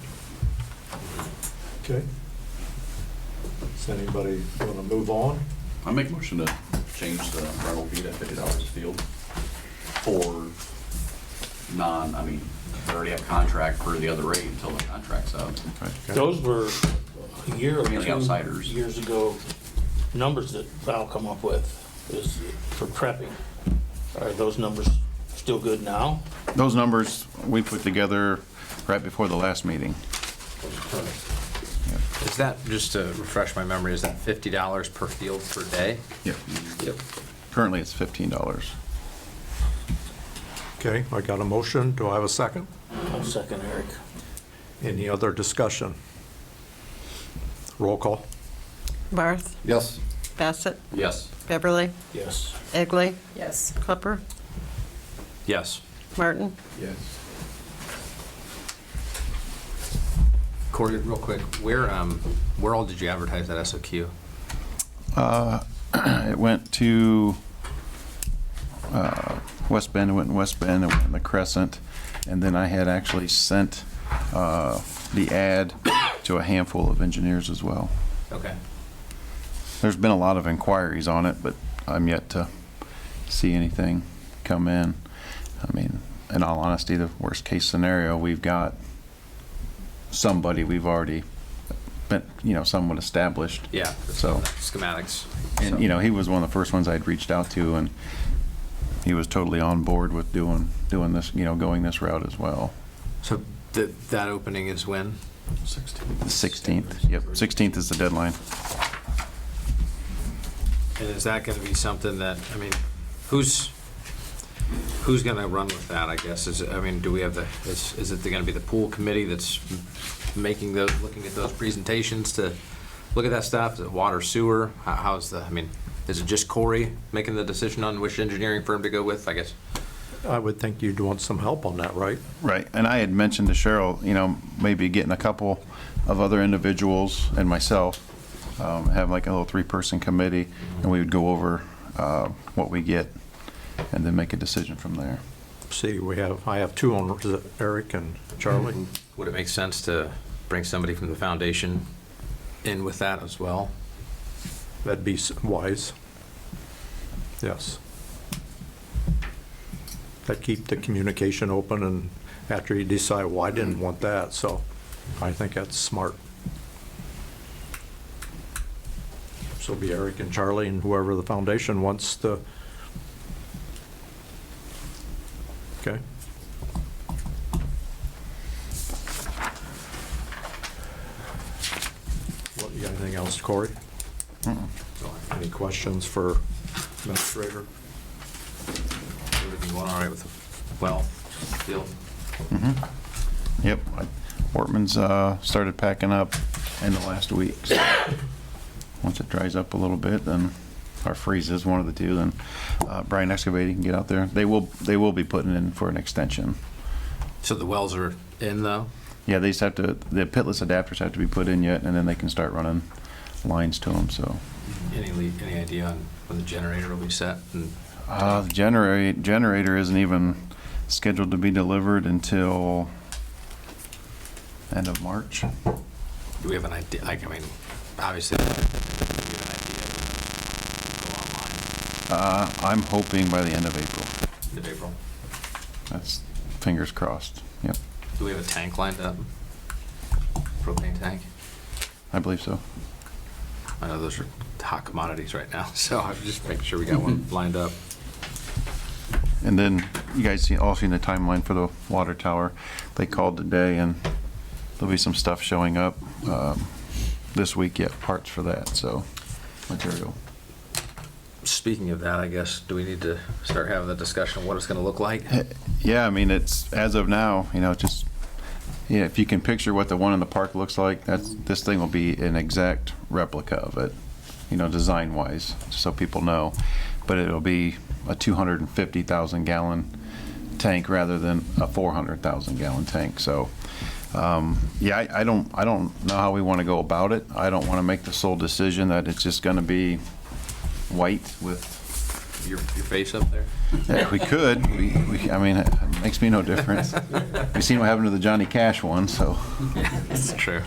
Okay. Does anybody want to move on? I make a motion to change the rental fee to $50 a field for they already have contract for the other rate until the contract's up. Those were a year or Mainly 2 outsiders. years ago, numbers that Val come up with is for prepping. Are those numbers still good now? Those numbers we put together right before the last meeting. Is that, just to refresh my memory, is that $50 per field per day? Yep. Yep. Currently, it's $15. Okay, I got a motion. Do I have a second? I'll second Eric. Any other discussion? Roll call. Barth, Yes. Bassett, Yes. Beverly, Yes. Egley, Yes. Clipper, Yes. Martin. Yes. Corey, real quick, where all did you advertise that SOQ? It went to West Bend, it went in West Bend, it went in the Crescent, and then I had actually sent the ad to a handful of engineers as well. Okay. There's been a lot of inquiries on it, but I'm yet to see anything come in. I mean, in all honesty, the worst case scenario, we've got somebody we've already been, somewhat established. Yeah. So- Schematics. And, he was one of the first ones I'd reached out to, and he was totally on board with doing this, going this route as well. So that opening is when? The 16th, yep, 16th is the deadline. And is that going to be something that, who's going to run with that, I guess? Do we have is it going to be the pool committee that's looking at those presentations to look at that stuff? Is it water, sewer? How's the, I mean, is it just Corey making the decision on which engineering firm to go with, I guess? I would think you'd want some help on that, right? Right, and I had mentioned to Cheryl, you know, maybe getting a couple of other individuals and myself, have like a little 3-person committee, and we would go over what we get, and then make a decision from there. See, I have 2 owners, Eric and Charlie. Would it make sense to bring somebody from the foundation in with that as well? That'd be wise. Yes. That keep the communication open, and after you decide, well, I didn't want that, so I think that's smart. So be Eric and Charlie and whoever the foundation wants to. Okay. What, you got anything else, Corey? Any questions for administrator? Everything going all right with the well deal? Yep, Wortman's started packing up in the last week. So once it dries up a little bit, then, or freezes, one of the two, then Bryan Excavating can get out there. They will be putting in for an extension. So the wells are in though? Yeah, they just have to, the pitless adapters have to be put in yet, and then they can start running lines to them, so. Any idea on when the generator will be set? And The generator isn't even scheduled to be delivered until end of March. do we have an idea? Like, I mean, obviously, do we have an idea when it'll go online? I'm hoping by the end of April. End of April. That's fingers crossed. Yep, Do we have a tank lined up? Propane tank? I believe so. I know those are hot commodities right now, so I'm just making sure we got one lined up. And then you guys all seen the timeline for the water tower. They called today, and there'll be some stuff showing up this week yet, parts for that, so material. Speaking of that, I guess, do we need to start having the discussion of what it's going to look like? Yeah, I mean, it's, as of now, you know, just, yeah, if you can picture what the one in the park looks like, this thing will be an exact replica of it, you know, design-wise, so people know. But it'll be a 250,000 gallon tank rather than a 400,000 gallon tank. So, yeah, I don't know how we want to go about it. I don't want to make the sole decision that it's just going to be white with. Your face up there? Yeah, we could. I mean, it makes me no difference. We've seen what happened to the Johnny Cash one, so. That's true.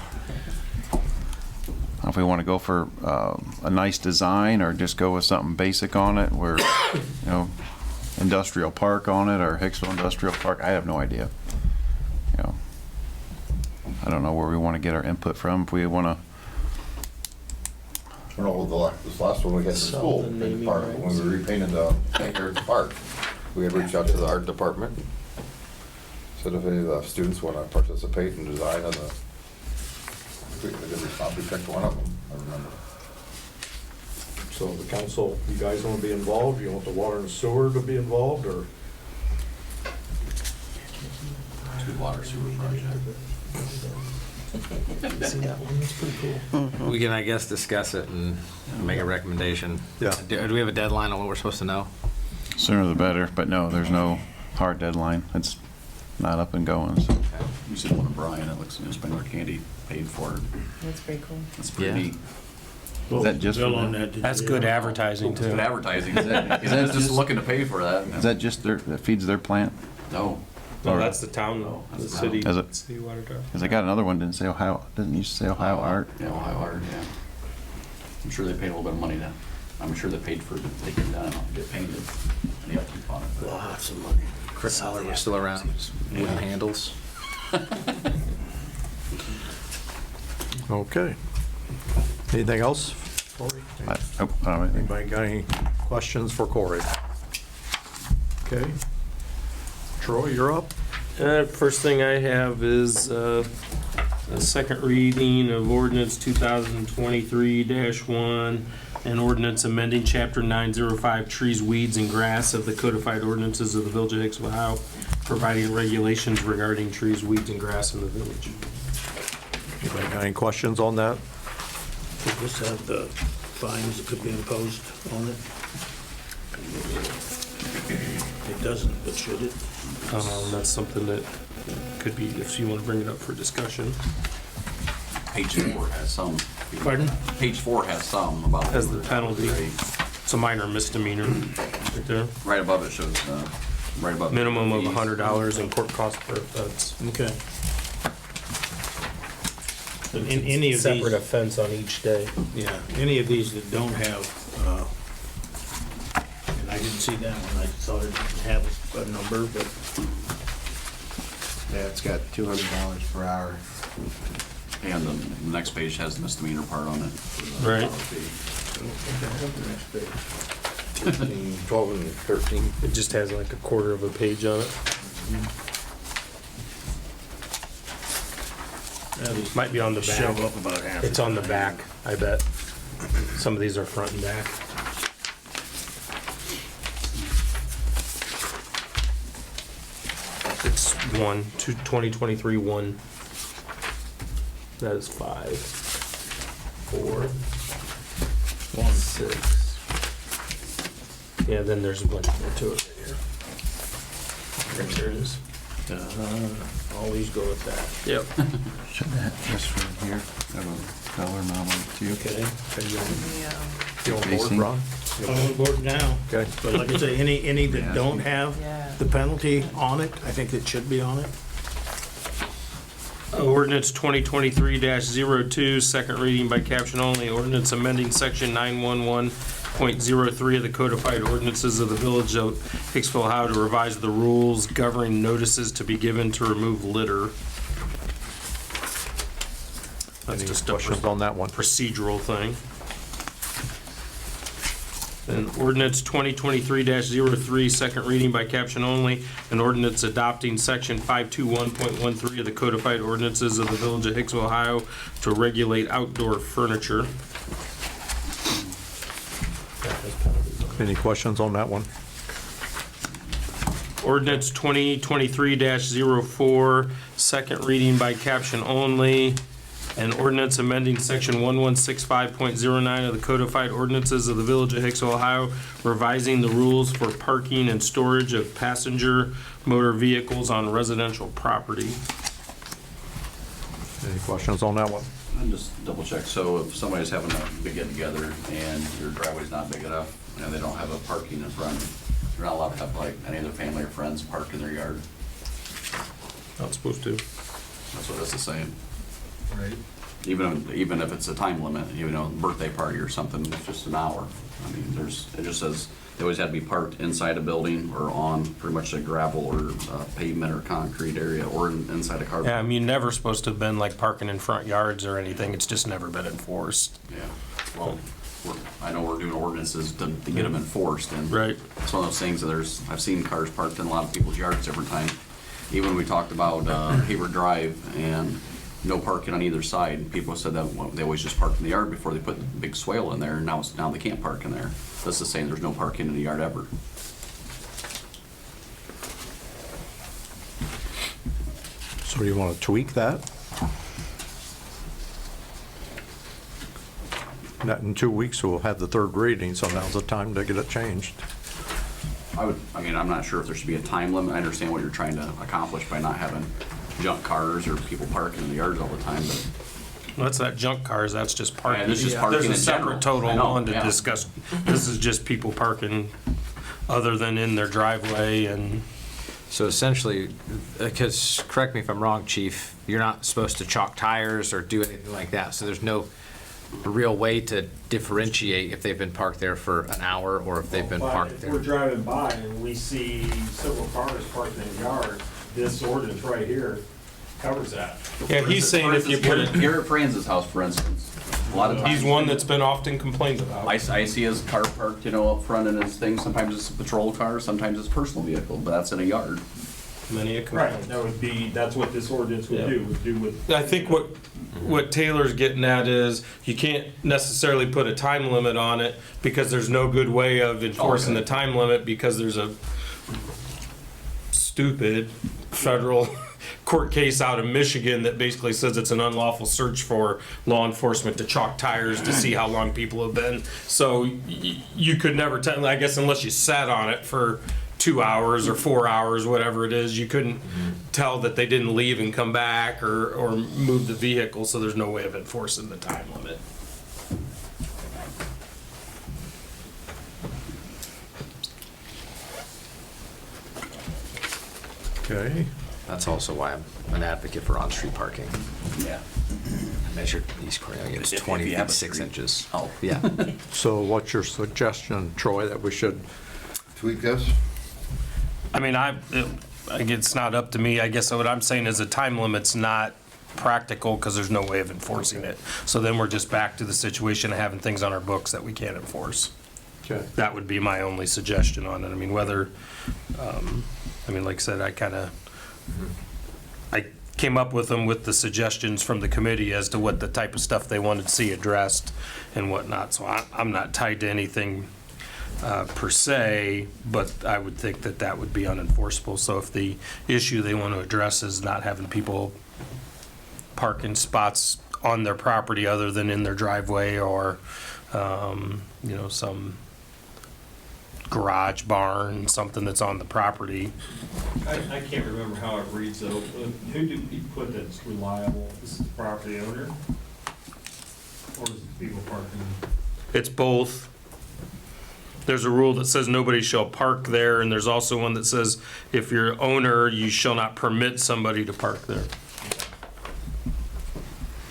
If we want to go for a nice design or just go with something basic on it, where, you know, industrial park on it or Hicksville Industrial Park, I have no idea. You know, I don't know where we want to get our input from. If we want to. I don't know, this last one we had in school, Salt and naming when rights. we repainted the tanker at the park, we had reached out to the art department. Said if any of the students want to participate in design on the, they did respond, we picked one of them, I remember. So the council, you guys want to be involved? You want the water and sewer to be involved, or? Two water sewer project. See that one? That's pretty cool. We can, I guess, discuss it and make a recommendation. Yeah. Do we have a deadline on when we're supposed to know? Sooner the better, but no, there's no hard deadline. It's not up and going, so. You said one of Brian, it looks, Spangler Candy paid for it. That's pretty cool. That's pretty Yeah. neat. Is that just for them? That's good advertising, Good too. advertising. Is that just looking to pay for that? Is that just that feeds their plant? No. No, that's the town, though. The That's the city. town. Is it? City water tower. Because I got another one, didn't say Ohio, didn't you say Ohio Art? Yeah, Ohio Art, yeah. I'm sure they paid a little bit of money to, I'm sure they paid for it to take it down and get painted. And the upkeep on it. but- Lots of money. Chris Holler was still around. Wooden handles. Okay. Anything else, Corey? I don't have anything. Anybody got any questions for Corey? Okay. Troy, you're up. First thing I have is a second reading of ordinance 2023-1, an ordinance amending chapter 905 trees, weeds, and grass of the codified ordinances of the Village of Hicksville, Ohio, providing regulations regarding trees, weeds, and grass in the village. Anybody got any questions on that? Does this have the fines that could be imposed on it? It doesn't, but should it? That's something that could be, if you want to bring it up for discussion. Page 4 has some. Pardon? Page 4 has some about. As the penalty. It's a minor misdemeanor right there. Right above it shows, right above. Minimum of fees. $100 in court cost per offense. Okay. In any of Separate these, offense on each day. yeah, any of these that don't have, and I didn't see that one, I thought it didn't have a number, but Yeah, it's got $200 per hour. And the next page has the misdemeanor part on it. Right. 12 and 13. It just has like a quarter of a page on it. Might be on the show back. up about half. It's on the back, I bet. Some of these are front and back. It's 2023 1. That is 5, 4, 6. Yeah, then there's a bunch more to it right here. Right there it is. Always go with that. Yep. Should that, this right here, have a dollar amount on it too? Okay. You on board, Jason? Ron? I'm on board now. Okay. But like I say, any that don't have Yeah. the penalty on it, I think it should be on it. Ordinance 2023-02, second reading by caption only. Ordinance amending section 911.03 of the codified ordinances of the Village of Hicksville, Ohio to revise the rules governing notices to be given to remove litter. That's Any just a questions on that one? procedural thing. Then ordinance 2023-03, second reading by caption only, an ordinance adopting section 521.13 of the codified ordinances of the Village of Hicksville, Ohio to regulate outdoor furniture. Any questions on that one? Ordinance 2023-04, second reading by caption only, an ordinance amending section 1165.09 of the codified ordinances of the Village of Hicksville, Ohio, revising the rules for parking and storage of passenger motor vehicles on residential property. Any questions on that one? And just double check, so if somebody's having a big get together and your driveway's not big enough, and they don't have a parking in front, they're not allowed to have like any of their family or friends park in their yard. Not supposed to. That's what this is saying. Right. Even if it's a time limit, you know, birthday party or something, it's just an hour. I mean, it just says they always have to be parked inside a building or on pretty much a gravel or pavement or concrete area or inside a car. Yeah, I mean, never supposed to have been like parking in front yards or anything. It's just never been enforced. Yeah, well, I know we're doing ordinances to get them enforced, and Right. it's one of those things that I've seen cars parked in a lot of people's yards every time. Even when we talked about Hayward Drive and no parking on either side, people said that they always just parked in the yard before they put the big swale in there, and now they can't park in there. This is saying there's no parking in the yard ever. So you want to tweak that? In 2 weeks, we'll have the third reading, so now's the time to get it changed. I mean, I'm not sure if there should be a time limit. I understand what you're trying to accomplish by not having junk cars or people parking in the yards all the time, but That's not junk cars, that's just parking. Yeah, this is parking There's a in general. separate total I know, one to yeah. discuss. This is just people parking other than in their driveway and, So essentially, because, correct me if I'm wrong, Chief, you're not supposed to chalk tires or do anything like that, so there's no real way to differentiate if they've been parked there for an hour or if they've been parked If we're there. driving by and we see several cars parked in the yard, this ordinance right here covers that. yeah, he's saying if you put it, here at Franz's house, for instance, a lot of times. he's one that's been often complained about. I see his car parked, you know, up front in his thing. Sometimes it's a patrol car, sometimes it's a personal vehicle, but that's in a yard. Many a Right, complaint. that's what this ordinance would do with. I think what Taylor's getting at is you can't necessarily put a time limit on it because there's no good way of enforcing Okay. the time limit because there's a stupid federal court case out in Michigan that basically says it's an unlawful search for law enforcement to chalk tires to see how long people have been. So you could never tell, I guess, unless you sat on it for 2 hours or 4 hours, whatever it is, you couldn't tell that they didn't leave and come back or move the vehicle, so there's no way of enforcing the time limit. Okay. That's also why I'm an advocate for on-street parking. Yeah. I measured East Cornelia, it's If 20 you have feet a 6 street. inches. Oh. Yeah. So what's your suggestion, Troy, that we should Tweak this? I mean, it's not up to me. I guess what I'm saying is the time limit's not practical because there's no way of enforcing it. So then we're just back to the situation of having things on our books that we can't enforce. Okay. That would be my only suggestion on it. I mean, whether, like I said, I came up with them with the suggestions from the committee as to what the type of stuff they wanted to see addressed and whatnot. So I'm not tied to anything per se, but I would think that that would be unenforceable. So if the issue they want to address is not having people park in spots on their property other than in their driveway or, some garage barn, something that's on the property. I can't remember how it reads though. Who do we put that's reliable? This is the property owner? Or is it people parking? It's both. There's a rule that says nobody shall park there, and there's also one that says if you're owner, you shall not permit somebody to park there.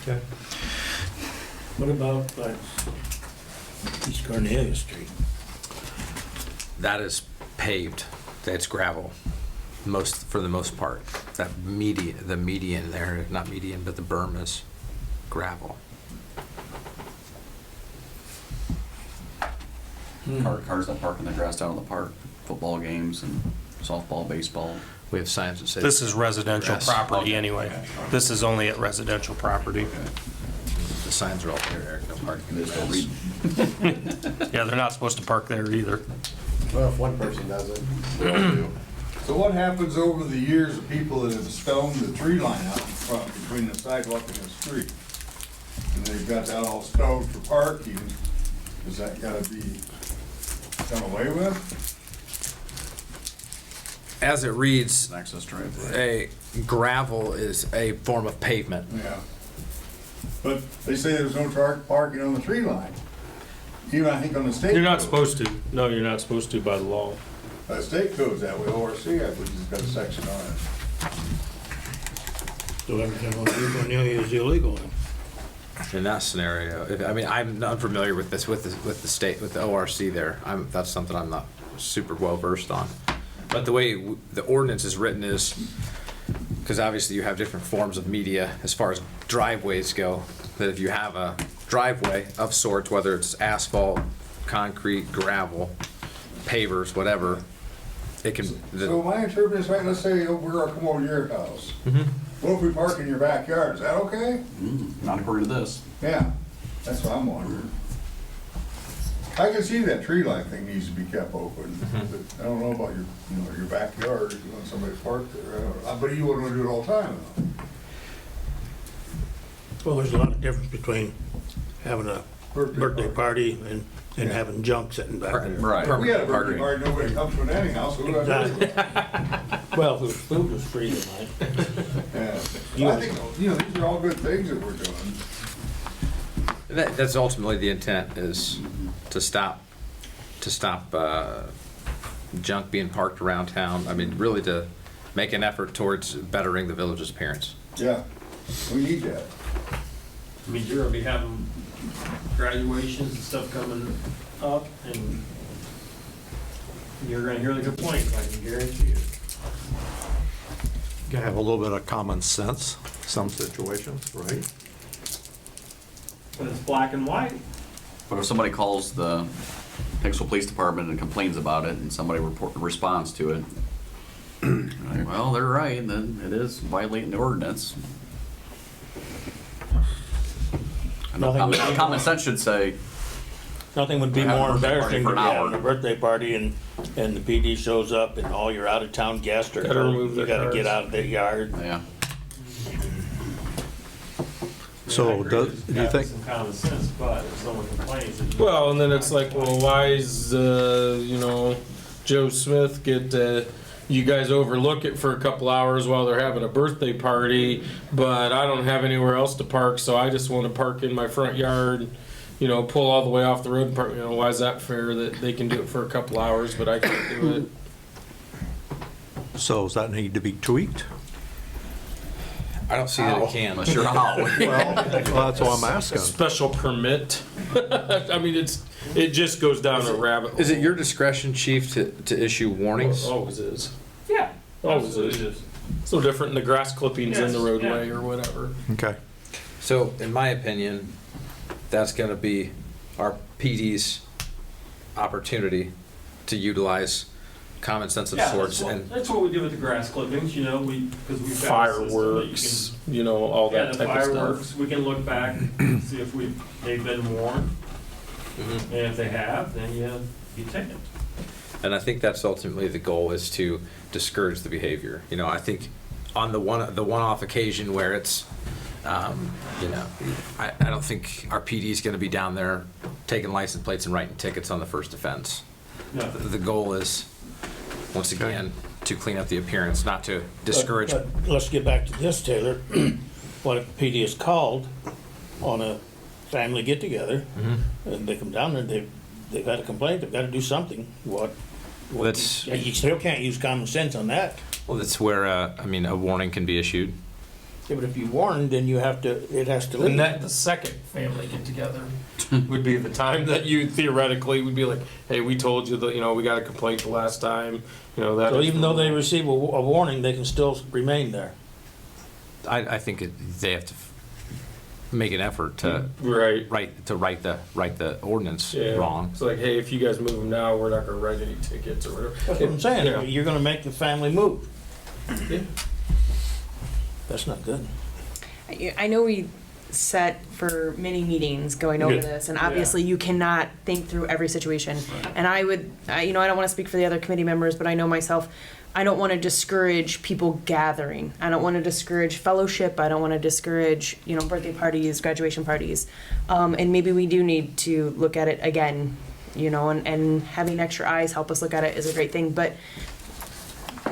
Okay. What about East Cornelia Street? That is paved, that's gravel, for the most part. The median there, not median, but the berm is gravel. Cars that park in the grass down in the park, football games and softball, baseball. We have signs that say. This is residential Grass. property anyway. This is only at residential property. The signs are all there, Eric, no parking. They still read. Yeah, they're not supposed to park there either. Well, if one person does it. So what happens over the years of people that have stoned the tree line out in front between the sidewalk and the street? And they've got that all stoned for parking, is that gotta be done away with? As it reads, Access driveway. gravel is a form of pavement. Yeah. But they say there's no parking on the tree line. Even I think on the state. You're not code. supposed to. No, you're not supposed to by the law. The state code's that way, ORC, I believe, has got a section on it. So everything on East Cornelia is illegal then? In that scenario, I'm not familiar with this, with the state, with the ORC there. That's something I'm not super well versed on. But the way the ordinance is written is, because obviously you have different forms of media as far as driveways go, that if you have a driveway of sorts, whether it's asphalt, concrete, gravel, pavers, whatever, it can. So my interpretation is, right, let's say we're gonna come over to your house. What if we park in your backyard, is that okay? Not according to this. Yeah, that's what I'm wondering. I can see that tree line thing needs to be kept open, but I don't know about your backyard, if you want somebody to park there, I don't know. But you wouldn't wanna do it all the time, though. Well, there's a lot of difference between having a birthday party and having junk sitting back there. Right. If we had a birthday party, nobody comes to it anyhow, so who does it? Well, if it was food was free tonight. Yeah. I think, these are all good things that we're doing. That's ultimately the intent, is to stop junk being parked around town. Really to make an effort towards bettering the village's appearance. Yeah, we need that. I mean, you're gonna be having graduations and stuff coming up, and you're gonna hear the complaints, I can guarantee you. You gotta have a little bit of common sense, some situations, right? But it's black and white. But if somebody calls the Hicksville Police Department and complains about it, and somebody responds to it, like, well, they're right, then it is violating the ordinance. Common sense should say, Nothing would be Have a more birthday party embarrassing for than an hour. having a birthday party and the PD shows up and all your out-of-town guests are, Gotta remove you their gotta get cars. out of their yard. yeah. So I agree do there's you gotta be think, some common sense, but if someone complains. that you- Well, and then it's like, well, why is, Joe Smith get, you guys overlook it for a couple hours while they're having a birthday party, but I don't have anywhere else to park, so I just want to park in my front yard, pull all the way off the road and park, why is that fair that they can do it for a couple hours, but I can't do it? so does that need to be tweaked? I don't see that it can. Unless you're out. Well, that's what I'm asking. Special permit. I mean, it just goes down a rabbit hole. Is it your discretion, chief, to issue warnings? Always is. Yeah. Always absolutely is. So different than the grass clippings in the Yes, roadway yeah. or whatever. Okay. So, in my opinion, that's going to be our PD's opportunity to utilize common sense of Yeah, sorts. that's what we do with the grass clippings, because we've got a system that Fireworks, all Yeah, that the type of stuff. fireworks, we can look back, see if they've been warned, Mhm. and if they have, then you take it. And I think that's ultimately the goal, is to discourage the behavior. I think on the one-off occasion where it's, I don't think our PD is going to be down there taking license plates and writing tickets on the first offense. No. The goal is, once again, to clean up the appearance, not to discourage. But let's get back to this, Taylor. What if PD is called on a family get-together, and they come down there, they've had a complaint, they've got to do something, That's, you still can't use common sense on that. well, that's where, a warning can be issued. Yeah, but if you warn, then it has to And leave. that the second family get together would be the time that you theoretically would be like, hey, we told you that, we got a complaint the last time, that. So even though they receive a warning, they can still remain there. I think they have to make an effort to Right. write the ordinance Yeah. wrong. It's like, hey, if you guys move them now, we're not gonna write any tickets or whatever. That's what I'm saying, Yeah. you're gonna make the family move. Yeah. That's not good. I know we set for many meetings going over Yeah. this, and obviously you cannot think through every situation. And I don't want to speak for the other committee members, but I know myself, I don't want to discourage people gathering. I don't want to discourage fellowship. I don't want to discourage, birthday parties, graduation parties. And maybe we do need to look at it again, and having extra eyes help us look at it is a great thing. But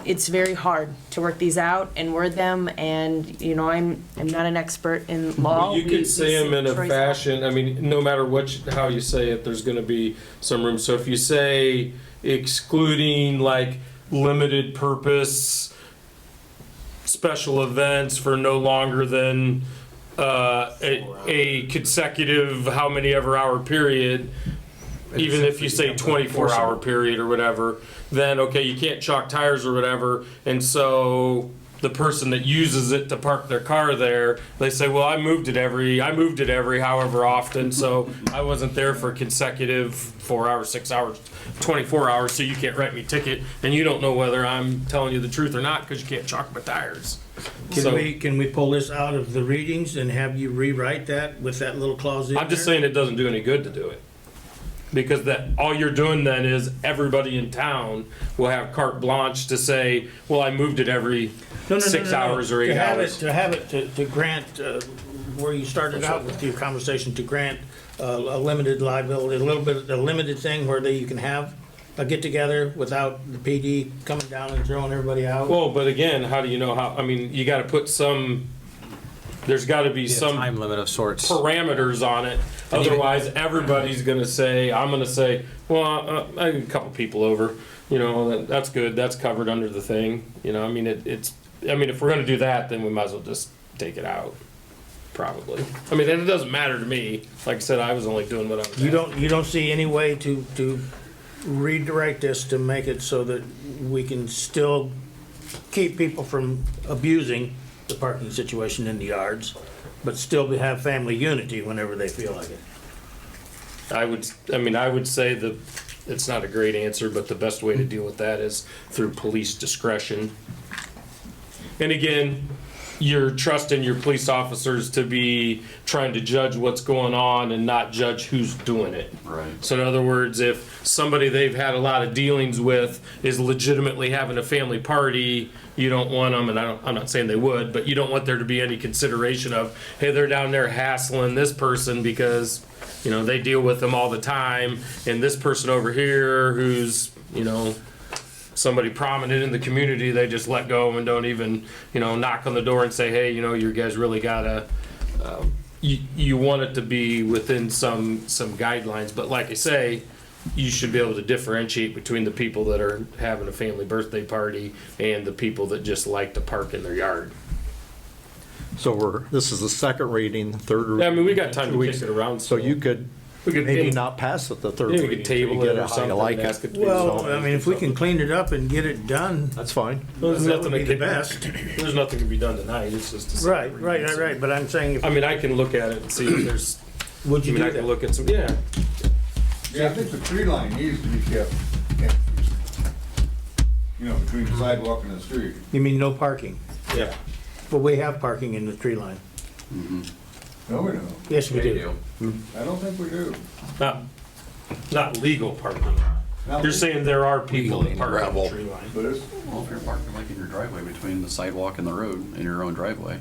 it's very hard to work these out and word them, and I'm not an expert in law. Well, you We could say them in a Troy's- fashion, no matter how you say it, there's gonna be some room. So if you say excluding like limited purpose special events for no longer than a consecutive how many ever hour period, even if you say 24-hour period or whatever, then okay, you can't chalk tires or whatever, and so the person that uses it to park their car there, they say, well, I moved it every however often, so I wasn't there for consecutive 4 hours, 6 hours, 24 hours, so you can't write me a ticket, and you don't know whether I'm telling you the truth or not because you can't chalk my tires. So- Can we pull this out of the readings and have you rewrite that with that little clause in there? I'm just saying it doesn't do any good to do it. Because all you're doing then is everybody in town will have carte blanche to say, well, I moved it every No, 6 hours or 8 hours. To have it, to grant, where you started out with your conversation, to grant a limited liability, a limited thing where you can have a get-together without the PD coming down and throwing everybody out. Well, but again, how do you know you gotta put there's gotta be A some time limit of sorts. parameters on it. Otherwise, everybody's gonna say, I'm gonna say, well, I had a couple people over, that's good, that's covered under the thing. If we're gonna do that, then we might as well just take it out, probably. It doesn't matter to me. Like I said, I was only doing what I was. You don't see any way to redirect this to make it so that we can still keep people from abusing the parking situation in the yards, but still have family unity whenever they feel like it. I would say that it's not a great answer, but the best way to deal with that is through police discretion. And again, you're trusting your police officers to be trying to judge what's going on and not judge who's doing it. Right. So in other words, if somebody they've had a lot of dealings with is legitimately having a family party, you don't want them, and I'm not saying they would, but you don't want there to be any consideration of, hey, they're down there hassling this person because, you know, they deal with them all the time, and this person over here who's, you know, somebody prominent in the community, they just let go and don't even, you know, knock on the door and say, hey, you know, you guys really gotta, you want it to be within some guidelines, but like I say, you should be able to differentiate between the people that are having a family birthday party and the people that just like to park in their yard. So this is the second reading, third reading. Yeah, I mean, we got time to weeks. kick it around. So you could maybe not pass it the third Yeah, we reading. could table till you it get or how you something like and it. ask it to be Well, resolved. I mean, if we can clean it up and get it done, That's fine. There's that nothing would be that the can- best. There's nothing to be done tonight, it's just. a second reading, so- But I'm saying if, I mean, I can look at it and see if there's, would I you mean, do I can that? look at some, yeah. Yeah, I think the tree line needs to be kept empty. You know, between the sidewalk and the street. You mean no parking? Yeah. Well, we have parking in the tree line. No, we don't. Yes, we They do. I don't think we do. Not legal parking. Not You're saying there are people Legally that park on the gravel. tree line. But it's, Well, if you're parking like in your driveway between the sidewalk and the road, in your own driveway.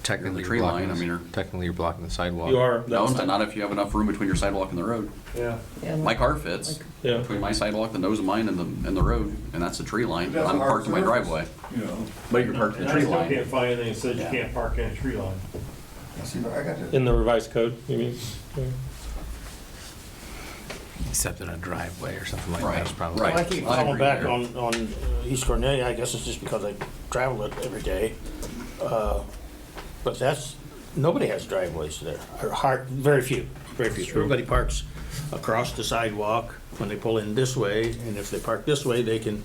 Technically, tree you're line, blocking, I mean, you're- technically you're blocking the sidewalk. You are. No, that's- not if you have enough room between your sidewalk and the road. Yeah. My car fits Yeah. between my sidewalk, the nose of mine, and the road, and that's the tree line. that's a I'm hard parked in my surface, driveway, you know. but you're parked in the tree line. find anything that says you can't park in a tree line. See, I got this. In the revised code, you mean? Except in a driveway or something like Right, that is probably. right. I keep I falling agree back there. on East Cornelia. I guess it's just because I travel it every day. But nobody has driveways there. Or very few. Everybody parks across the sidewalk when they pull in this way, and if they park this way, they can.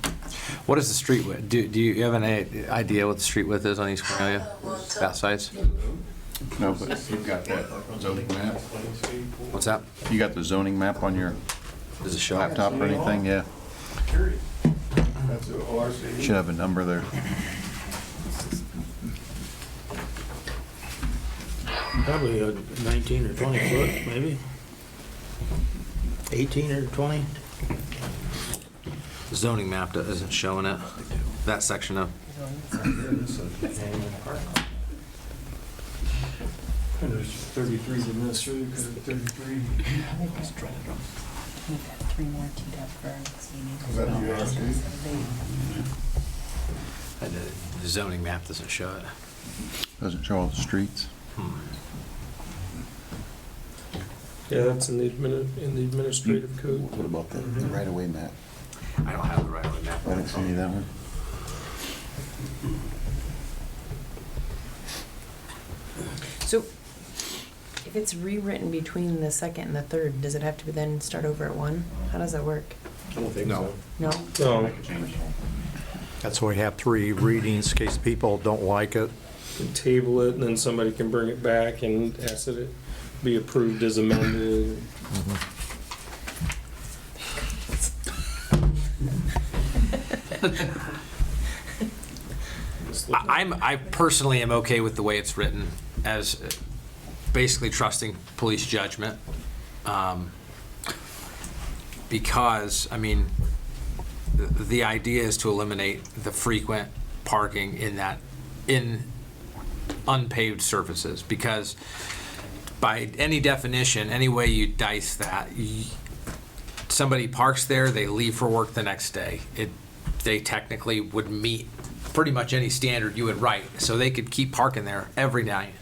What is the street width? Do you have any idea what the street width is on East Cornelia? That size? No, but You've got that zoning map. What's that? you got the zoning map on your Does it show? laptop or anything? Yeah. That's the ORC. Should have a number there. Probably a 19 or 20 foot, maybe. 18 or 20. The zoning map isn't showing it. That section of. There's 33 administrative, 33. Is that the ORC? The zoning map doesn't show it. Doesn't show all the streets. Yeah, that's in the administrative code. What about the right-of-way map? I don't have the right of way map. I didn't see any of that one. So if it's rewritten between the second and the third, does it have to then start over at 1? How does that work? I don't think No. No? No, That's why we have 3 readings, in case people don't like it. can table it and then somebody can bring it back and ask that it be approved as amended. I personally am okay with the way it's written, as basically trusting police judgment. Because, I mean, the idea is to eliminate the frequent parking in unpaved surfaces, because by any definition, any way you dice that, somebody parks there, they leave for work the next day. They technically would meet pretty much any standard you would write, so they could keep parking there every night,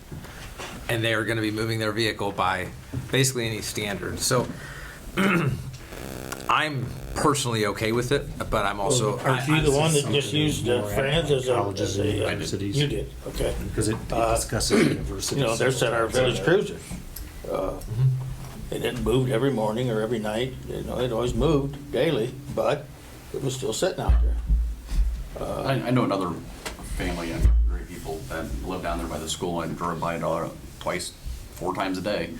and they are going to be moving their vehicle by basically any standard. So I'm personally okay with it, but I'm also. Aren't you the one that just used Franz as a you did, okay. Because it discusses university. You know, there's our village cruiser. It didn't move every morning or every night, you know, it always moved daily, but it was still sitting out there. I know another family and great people that live down there by the school. I drove by it twice, 4 times a day.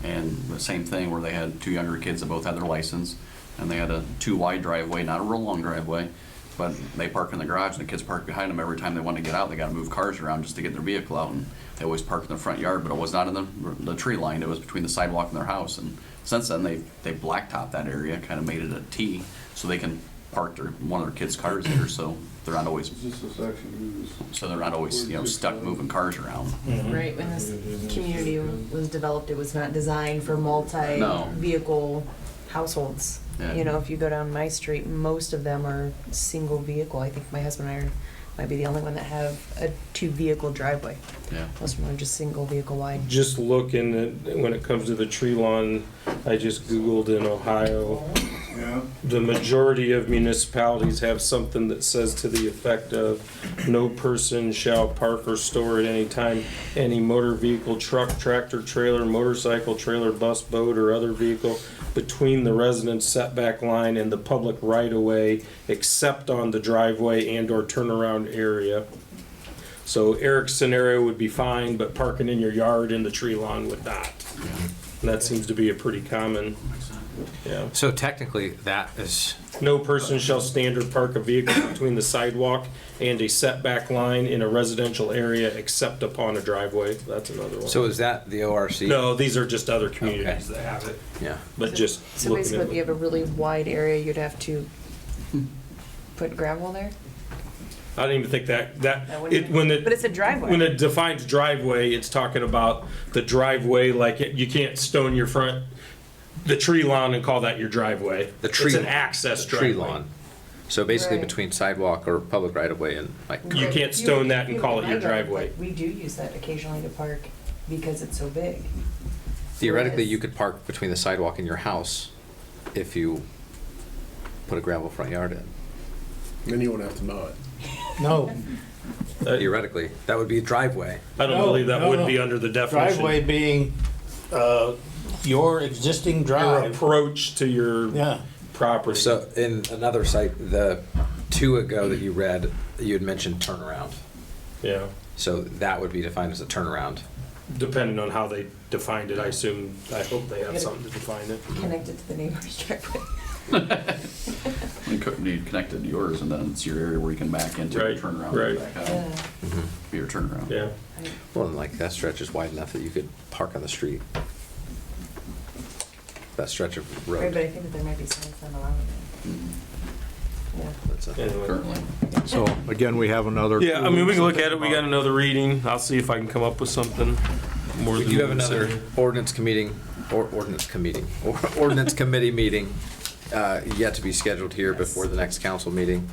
And the same thing where they had 2 younger kids that both had their license. And they had a 2 wide driveway, not a real long driveway. but they park in the garage and the kids park behind them. Every time they want to get out, they got to move cars around just to get their vehicle out, and they always park in the front yard, but it was not in the tree line. It was between the sidewalk and their house, and since then they blacktopped that area, kind of made it a T, so they can park one of their kids' cars there, so they're not always stuck moving cars around. Right, when this community was developed, it was not designed for multi-vehicle households. Yeah. You know, if you go down my street, most of them are single vehicle. I think my husband and I might be the only one that have a 2-vehicle driveway. Yeah. Most of them are just single vehicle wide. Just looking at, when it comes to the tree lawn, I just Googled in Ohio. Yeah. The majority of municipalities have something that says to the effect of, no person shall park or store at any time any motor vehicle, truck, tractor, trailer, motorcycle, trailer, bus, boat, or other vehicle between the residence setback line and the public right-of-way, except on the driveway and or turnaround area. So Eric's scenario would be fine, but parking in your yard in the tree lawn would not. And that seems to be a pretty common, yeah. So technically, that is, No person shall stand or park a vehicle between the sidewalk and a setback line in a residential area except upon a driveway. That's another one. so is that the ORC? No, these are just other communities that have it, Yeah. but just So looking basically, at if you have a really wide area, you'd have to put gravel there? I don't even think that wouldn't it, be- when But it's a driveway. when it defines driveway, it's talking about the driveway, like you can't stone your front, the tree lawn and call that your driveway. The tree- It's an access the tree driveway. lawn. So basically Right. between sidewalk or public right-of-way and like, You can't stone that and You- call it my your yard, driveway. like, we do use that occasionally to park because it's so big. theoretically, Whereas- you could park between the sidewalk and your house if you put a gravel front yard in. Then you won't have to mow it. No, Theoretically, that would be a driveway. I don't No, believe that no, would no. be under the definition. driveway being, your existing Your drive. approach to your Yeah, property. So in another site, the 2 ago that you read, you had mentioned turnaround. Yeah, So that would be defined as a turnaround. depending on how they defined it, I assume, I hope they have something to define it. Connected to the neighbor's driveway. You couldn't be connected to yours, and then it's your area where you can back into Right, and turn around. right. And back out. Yeah. Be your turnaround. Yeah. Well, and like that stretch is wide enough that you could park on the street. That stretch of Right, road. but I think that there might be signs that allow it. Yeah. That's a- Anyway. Currently. So again, we have another. Yeah, I mean, we can look at it, we got another reading, I'll see if I can come up with something more We than. do have another ordinance committee meeting yet to be scheduled here before the next council meeting.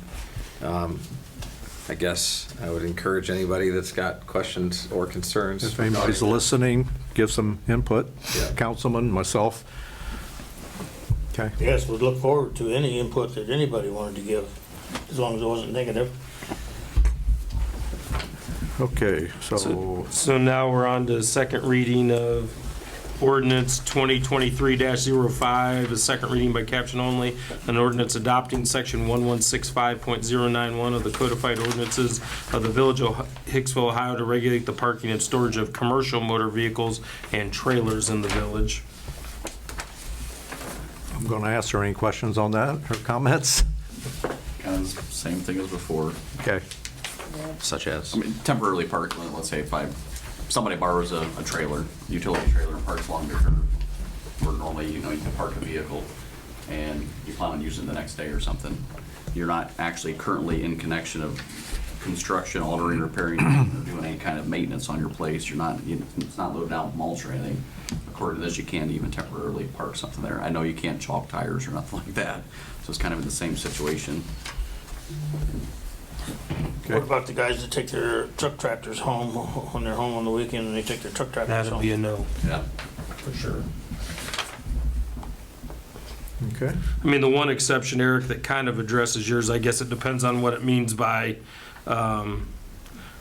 I guess I would encourage anybody that's got questions or concerns. If anybody's listening, give some input. Yeah. Councilman, myself. Okay. yes, we'd look forward to any input that anybody wanted to give, as long as it wasn't negative. Okay, so So now we're on to second reading of ordinance 2023-05, a second reading by caption only, an ordinance adopting section 1165.091 of the codified ordinances of the Village of Hicksville, Ohio to regulate the parking and storage of commercial motor vehicles and trailers in the village. I'm going to ask her any questions on that or comments? Kind of the same thing as before. Okay. Such as? I mean, temporarily park, let's say if somebody borrows a trailer, utility trailer, and parks along your curb, where normally, you can park a vehicle, and you plan on using it the next day or something. You're not actually currently in connection of construction, altering, repairing, or doing any kind of maintenance on your place. You're not, it's not loaded out with mulch or anything. According to this, you can't even temporarily park something there. I know you can't chalk tires or nothing like that, so it's kind of in the same situation. What about the guys that take their truck tractors home, when they're home on the weekend and they take their truck tractors That'd home? be a no, Yeah. for sure. Okay. I mean, the one exception, Eric, that kind of addresses yours, I guess it depends on what it means by,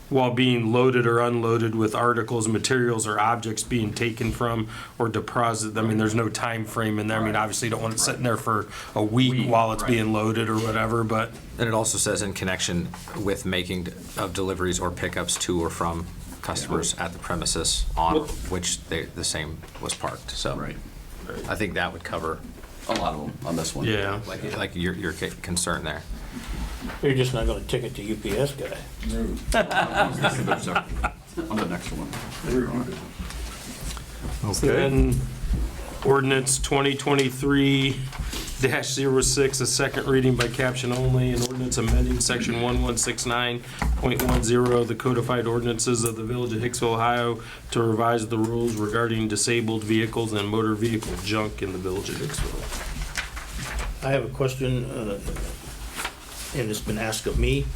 while being loaded or unloaded with articles, materials, or objects being taken from or deposited. I mean, there's no time frame in there. I mean, obviously, you don't want it sitting there for a week while it's being loaded or whatever, but And it also says in connection with making of deliveries or pickups to or from customers at the premises on which the same was parked. So Right. I think that would cover A lot of them on this one. yeah. like your concern there. You're just not gonna ticket the UPS guy. On the next one. Then ordinance 2023-06, a second reading by caption only, an ordinance amending section 1169.10 of the codified ordinances of the Village of Hicksville, Ohio to revise the rules regarding disabled vehicles and motor vehicle junk in the Village of Hicksville. I have a question, and it's been asked of me,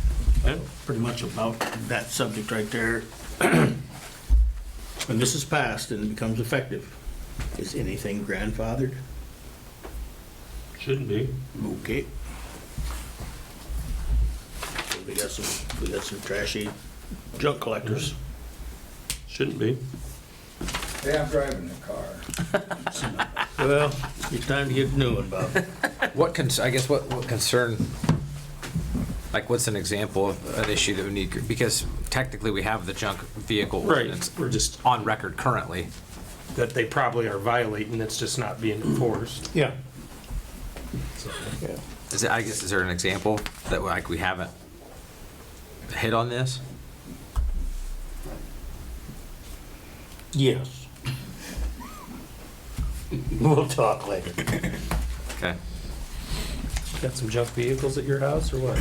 pretty much about that subject right there. When this is passed and it becomes effective, is anything grandfathered? Shouldn't be. Okay. We got some trashy junk collectors. Shouldn't be. Hey, I'm driving the car. Well, it's time to get a new one, Bob. What concern, like what's an example of an issue that we need, because technically we have the junk vehicle Right, ordinance we're just, on record currently. that they probably are violating, it's just not being enforced. Yeah. Is there an example that like we haven't hit on this? Yes. We'll talk later. Okay. Got some junk vehicles at your house or what?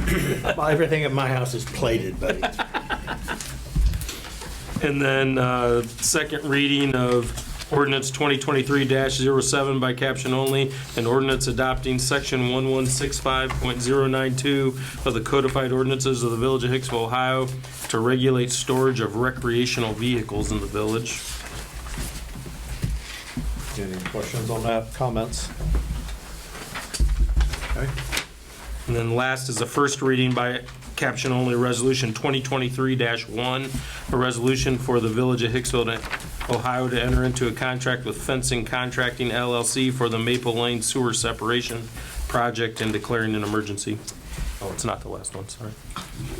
Everything at my house is plated, buddy. And then, second reading of ordinance 2023-07 by caption only, an ordinance adopting section 1165.092 of the codified ordinances of the Village of Hicksville, Ohio to regulate storage of recreational vehicles in the village. Any questions on that, comments? Okay. And then last is a first reading by caption only, resolution 2023-1, a resolution for the Village of Hicksville, Ohio to enter into a contract with Fencing Contracting LLC for the Maple Lane Sewer Separation Project and declaring an emergency. Oh, it's not the last one, sorry.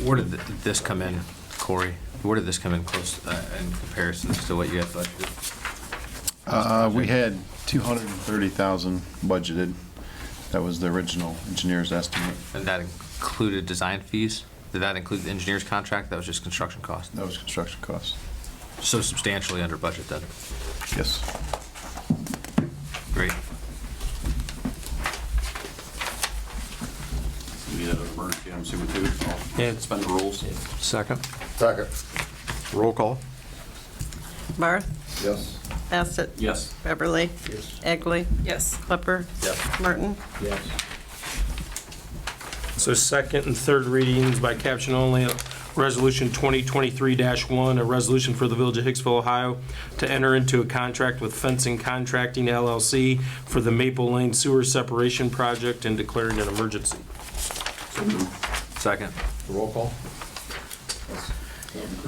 Where did this come in, Corey? Where did this come in close in comparison to what you had budgeted? We had 230,000 budgeted. That was the original engineer's estimate. And that included design fees? Did that include the engineer's contract? That was just construction cost? That was construction costs. So substantially under budget then? Yes. Great. We need an emergency, I'm assuming too. Yeah. Suspend the rules. Second. Second. Roll call. Barth, Yes. Bassett, Yes. Beverly, Yes. Egley, Yes. Clipper, Yes. Martin. Yes. So second and third readings by caption only, resolution 2023-1, a resolution for the Village of Hicksville, Ohio to enter into a contract with Fencing Contracting LLC for the Maple Lane Sewer Separation Project and declaring an emergency. Second. Roll call.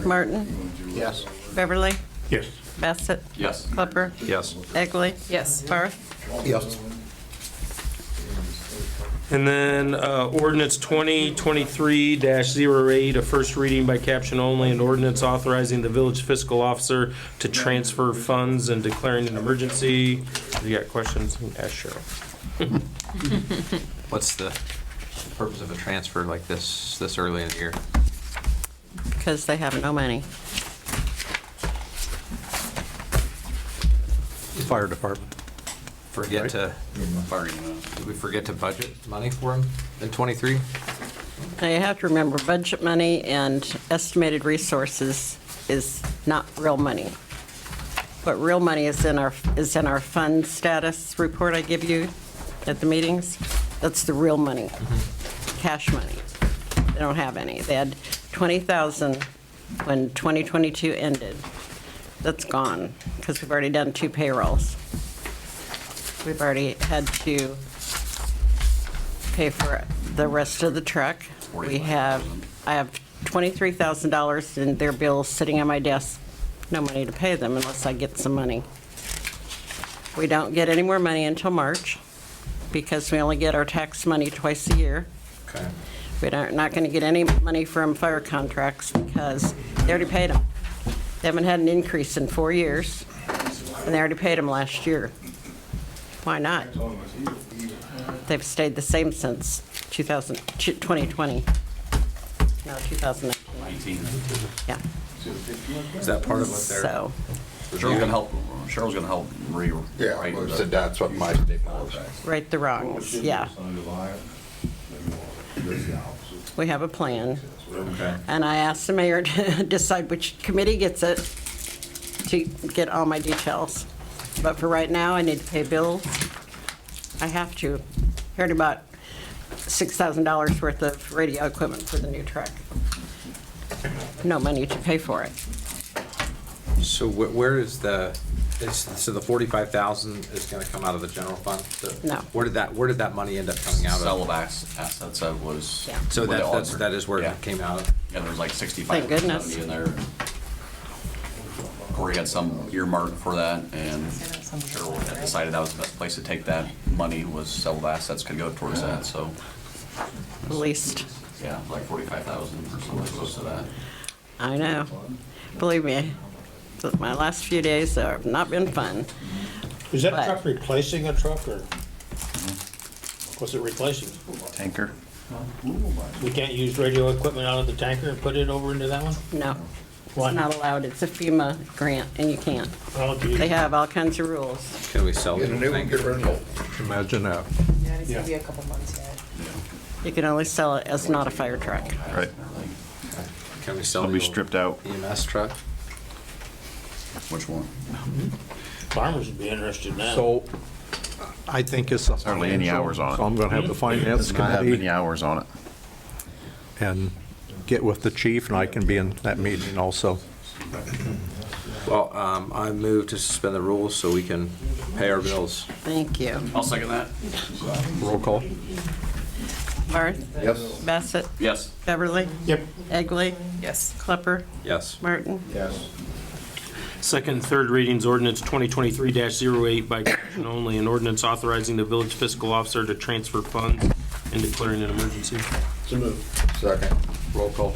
Martin, Yes. Beverly, Yes. Bassett, Yes. Clipper, Yes. Egley, Yes. Barth. Yes. And then ordinance 2023-08, a first reading by caption only, an ordinance authorizing the village fiscal officer to transfer funds and declaring an emergency. If you got questions, ask Cheryl. What's the purpose of a transfer like this early in the year? Because they have no money. Fire department. Forget to, did we forget to budget money for them in '23? Now, you have to remember, budget money and estimated resources is not real money. What real money is in our fund status report I give you at the meetings. That's the real money, cash money. They don't have any. They had 20,000 when 2022 ended. That's gone, because we've already done 2 payrolls. We've already had to pay for the rest of the truck. I have $23,000 in their bills sitting on my desk. No money to pay them unless I get some money. We don't get any more money until March because we only get our tax money twice a year. Okay. We're not going to get any money from fire contracts because they already paid them. They haven't had an increase in 4 years, and they already paid them last year. Why not? They've stayed the same since 2020. No, 2019, 19. yeah. Is that part of what they're? So, Cheryl's gonna help Yeah, rewrite well, the- so that's what my statement was. right the wrongs, yeah. We have a plan. Okay. And I asked the mayor to decide which committee gets it to get all my details. But for right now, I need to pay bills. I have to. Heard about $6,000 worth of radio equipment for the new truck. No money to pay for it. So where is so the 45,000 is gonna come out of the general fund? No. Where did that money end up coming out Sell of? of assets, that was. Yeah. So where they that is where Yeah. it came out of? Yeah, there was like 65, Thank goodness. 70 in there. Corey had some earmarked for that, and Cheryl had decided that was the best place to take that money, was sell of assets could go towards that, so, At least, yeah, like 45,000 or something close to that. I know. Believe me, my last few days have not been fun. Is that But- truck replacing a truck, or what's it replacing? Tanker. We can't use radio equipment out of the tanker and put it over into that one? No, Why? it's not allowed. It's a FEMA grant, and you can't. Oh, geez. They have all kinds of rules. Can we sell Get a the new one, thing? get rid of old. Imagine that. Yeah, it's gonna be a couple months yet. You can only sell it as not a fire truck. Right. Can we sell It'll the be old stripped out. EMS truck? Which one? Farmers would be interested now. So I think it's a Hardly any financial, hours on it. So I'm gonna have the finance Does not have committee many hours on it. and get with the chief, and I can be in that meeting also. Well, I move to suspend the rules so we can pay our bills. Thank you. I'll second that. Roll call. Barth? Yes. Bassett? Yes. Beverly? Yep. Egley? Yes. Klepper? Yes. Martin? Yes. Second and third readings, ordinance 2023-08 by caption only, an ordinance authorizing the village fiscal officer to transfer funds and declaring an emergency. So moved. Second. Roll call.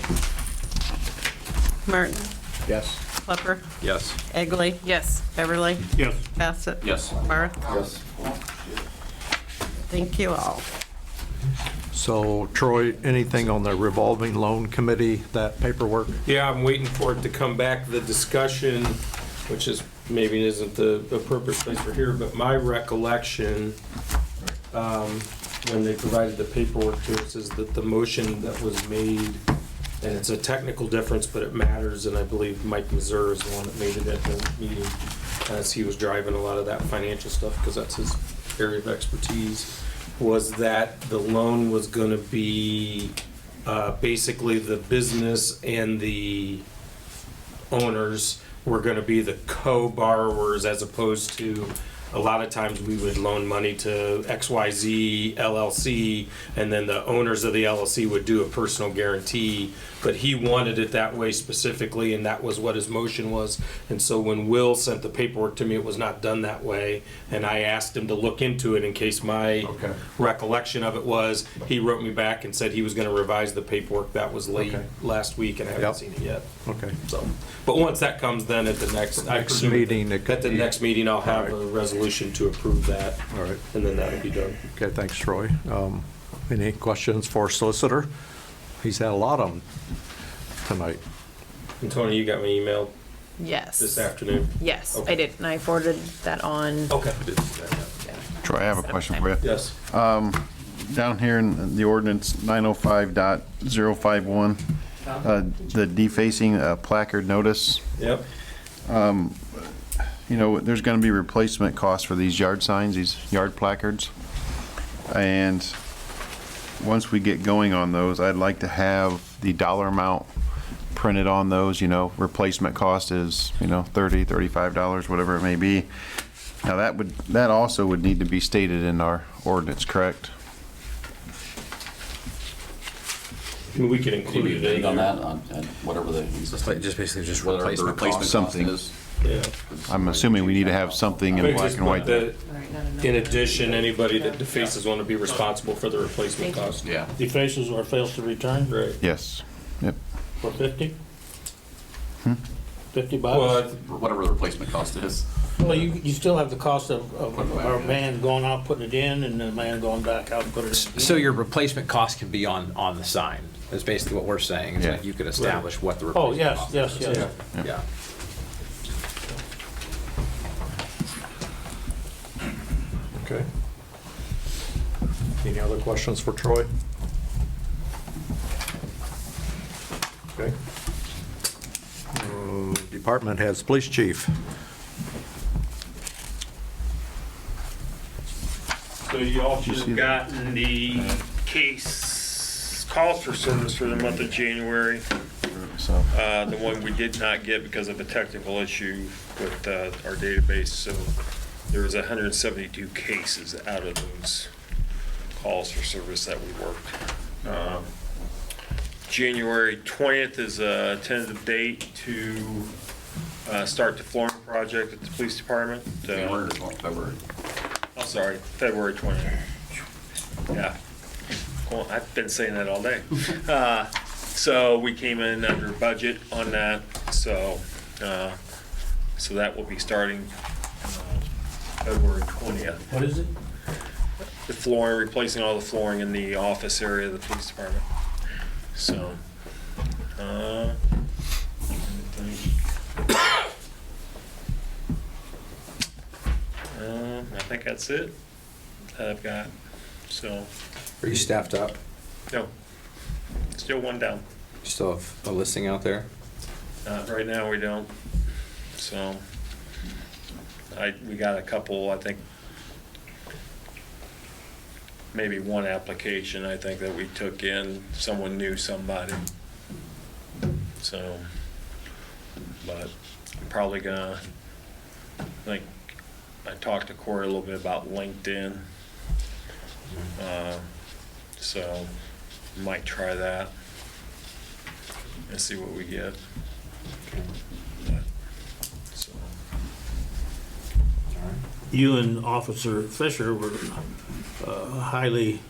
Martin? Yes. Klepper? Yes. Egley? Yes. Beverly? Yes. Bassett? Yes. Barth? Yes. Thank you all. So Troy, anything on the revolving loan committee, that paperwork? Yeah, I'm waiting for it to come back, the discussion, which is, maybe isn't the appropriate place for here, but my recollection, when they provided the paperwork to us, is that the motion that was made, and it's a technical difference, but it matters, and I believe Mike Mazur is the one that made it at the meeting, as he was driving a lot of that financial stuff, because that's his area of expertise, was that the loan was gonna be, basically the business and the owners were gonna be the co-borrowers, as opposed to, a lot of times we would loan money to XYZ LLC, and then the owners of the LLC would do a personal guarantee, but he wanted it that way specifically, and that was what his motion was. And so when Will sent the paperwork to me, it was not done that way, and I asked him to look into it in case my recollection of it was, he wrote me back and said he was gonna revise the paperwork. That was late Okay. last week, and I haven't Yep. seen it yet. Okay. So, but once that comes, then at the next, I Next presume meeting, it could at the be- next meeting, I'll have a All right. resolution to approve that, All right. and then that'll be done. Okay, thanks, Troy. Any questions for solicitor? He's had a lot of them tonight. And Tony, you got my email Yes. this afternoon? Yes, Okay. I did, and I forwarded that on. Okay. Troy, I have a question for you. Yes. Down here in the ordinance 905.051, the defacing placard notice, Yep. you know, there's gonna be replacement costs for these yard signs, these yard placards. And once we get going on those, I'd like to have the dollar amount printed on those, you know, replacement cost is, you know, $30, $35, whatever it may be. Now, that also would need to be stated in our ordinance, correct? I mean, we could include Maybe it vague in on there. that, on whatever the, Just basically just whatever the replacement replacement cost. cost Something. is. Yeah. I'm assuming we need to have something in Maybe black just and white. put that, in addition, anybody that defaces want to be responsible for the replacement cost. Yeah. Defaces or fails to return Right. Yes, yep. for 50? $50? Well, Whatever the replacement cost is. Well, you still have the cost of our man going out, putting it in, and the man going back out and putting it in. So your replacement cost can be on the sign. That's basically what we're saying, is that you could establish what the Oh, replacement yes, cost is. yes, yes. Yeah. Okay. Any other questions for Troy? Okay. Department heads, police chief. So you all should have gotten the calls for service for the month of January. So, The one we did not get because of a technical issue with our database, so there was 172 cases out of those calls for service that we worked. January 20th is a tentative date to start the flooring project at the police department. January or February? I'm sorry, February 20th. Yeah. Well, I've been saying that all day. So we came in under budget on that, so that will be starting February 20th. What is it? The flooring, replacing all the flooring in the office area of the police department. So, I think that's it that I've got, so, Are you staffed up? no, still one down. You still have a listing out there? Right now, we don't, so, we got a couple, I think, maybe one application, I think, that we took in, someone knew somebody. So, but I'm probably gonna, I talked to Corey a little bit about LinkedIn. So, might try that and see what we get. But, so. You and Officer Fisher were highly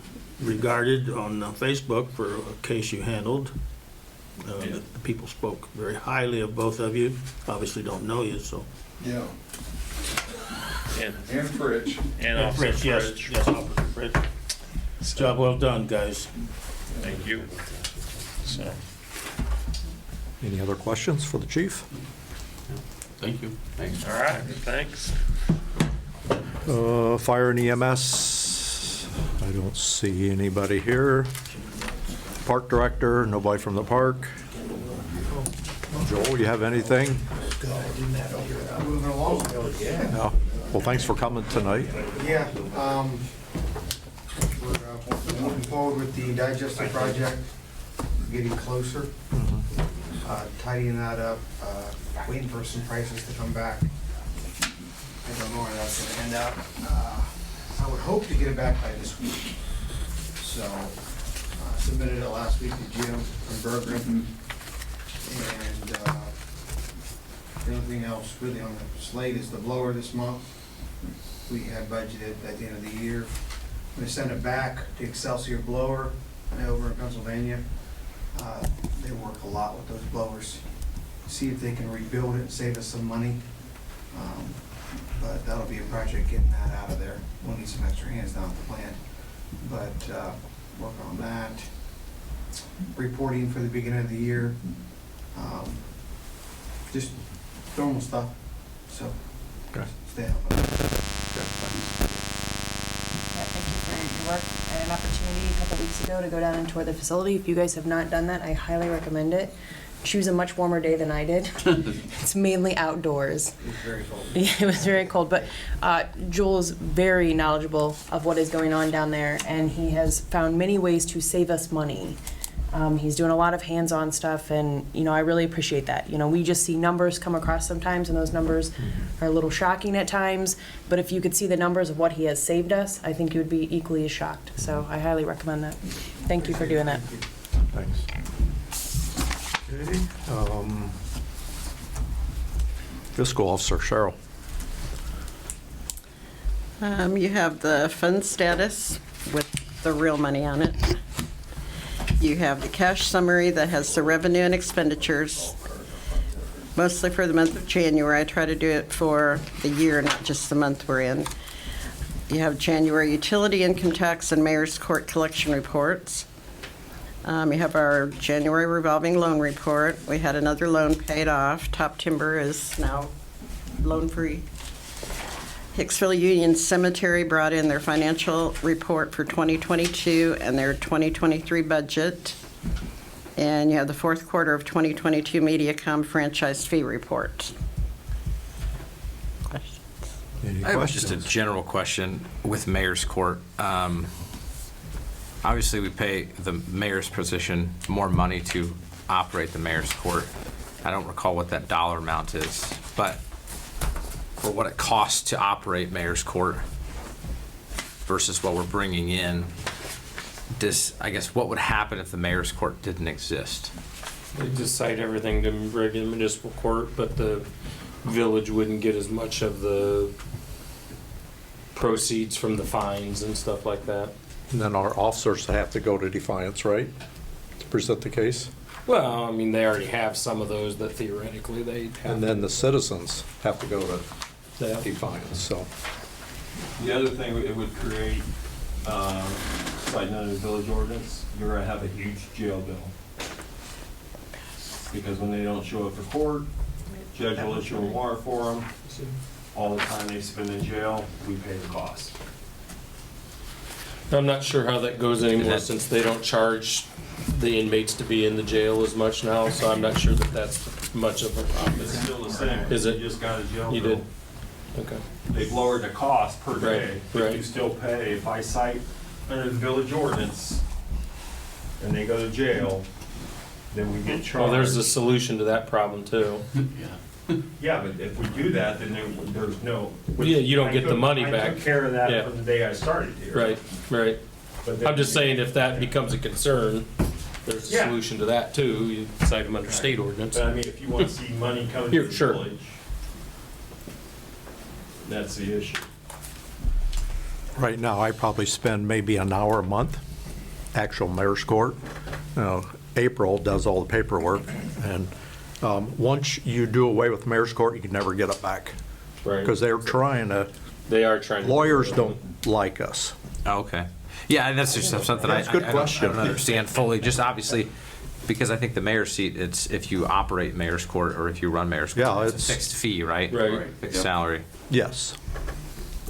regarded on Facebook for a case you handled. The people spoke very highly of both of you. Obviously don't know you, so. Yeah. And Fritz. Officer Fritz, yes, Fritz. yes, Officer Fritz. So, Job well done, guys. thank you. So, Any other questions for the chief? Thank you. Thanks. all right, thanks. Fire and EMS, I don't see anybody here. Park director, nobody from the park. Joel, you have anything? Moving along. No. Well, thanks for coming tonight. Yeah, we're moving forward with the digestive project, getting closer, tidying that up, waiting for some prices to come back. I don't know where that's gonna end up. I would hope to get it back by this week. So, submitted it last week to Jim from Bergren. And, the only thing else really on the slate is the blower this month. We had budgeted at the end of the year. I'm gonna send it back to Excelsior Blower over in Pennsylvania. They work a lot with those blowers. See if they can rebuild it and save us some money. But that'll be a project getting that out of there. We'll need some extra hands down at the plant. But working on that. Reporting for the beginning of the year. Just normal stuff. So stay out of it. Thank you for your work. I had an opportunity a couple weeks ago to go down and tour the facility. If you guys have not done that, I highly recommend it. Choose a much warmer day than I did. It's mainly outdoors. It was very cold. Yeah, it was very cold, but Joel's very knowledgeable of what is going on down there, and he has found many ways to save us money. He's doing a lot of hands-on stuff, and, I really appreciate that. We just see numbers come across sometimes, and those numbers are a little shocking at times, but if you could see the numbers of what he has saved us, I think you would be equally as shocked. So I highly recommend that. Thank you for doing that. Thanks. Okay. Fiscal officer, Cheryl. You have the fund status with the real money on it. You have the cash summary that has the revenue and expenditures. mostly for the month of January. I try to do it for the year, not just the month we're in. You have January utility income tax and mayor's court collection reports. You have our January revolving loan report. We had another loan paid off. Top Timber is now loan-free. Hicksville Union Cemetery brought in their financial report for 2022 and their 2023 budget. And you have the fourth quarter of 2022 Mediacom franchise fee report. Questions? Any I have just a questions? general question with mayor's court. Obviously, we pay the mayor's position more money to operate the mayor's court. I don't recall what that dollar amount is, but for what it costs to operate mayor's court versus what we're bringing in, I guess, what would happen if the mayor's court didn't exist? They just cite everything to regular municipal court, but the village wouldn't get as much of the proceeds from the fines and stuff like that. And then our officers have to go to defiance, right? To present the case? Well, I mean, they already have some of those that theoretically they have. And then the citizens have to go to Yeah. defiance, so. The other thing it would create, citing under the village ordinance, you're gonna have a huge jail bill. Because when they don't show up for court, judge will issue a warrant for them. All the time they spend in jail, we pay the cost. I'm not sure how that goes anymore that- since they don't charge the inmates to be in the jail as much now, so I'm not sure that that's much of a problem. It's still the same. Is it? You just got a jail bill. You did? Okay. They've lowered the cost per day, Right, but right. you still pay. If I cite under the village ordinance and they go to jail, then we get charged. Well, there's a solution to that problem too. Yeah, but if we do that, then there's no. Yeah, you don't I get the took- money I back. took care of that Yeah. from the day I started here. Right, right. But then- I'm just saying if that becomes a concern, there's a Yeah. solution to that too. You cite them under state ordinance. But I mean, if you want to see money coming Here, to the sure. village, that's the issue. Right now, I probably spend maybe an hour a month, actual mayor's court. April does all the paperwork, and once you do away with mayor's court, you can never get it back. Right. Because they're trying to, They are trying to. lawyers don't like us. Oh, okay. Yeah, and that's just something That's a good I question. don't understand fully, just obviously, because I think the mayor's seat, it's if you operate mayor's court or if you run mayor's court, Yeah, it's a it's- fixed fee, right? Right. Fixed salary. Yes.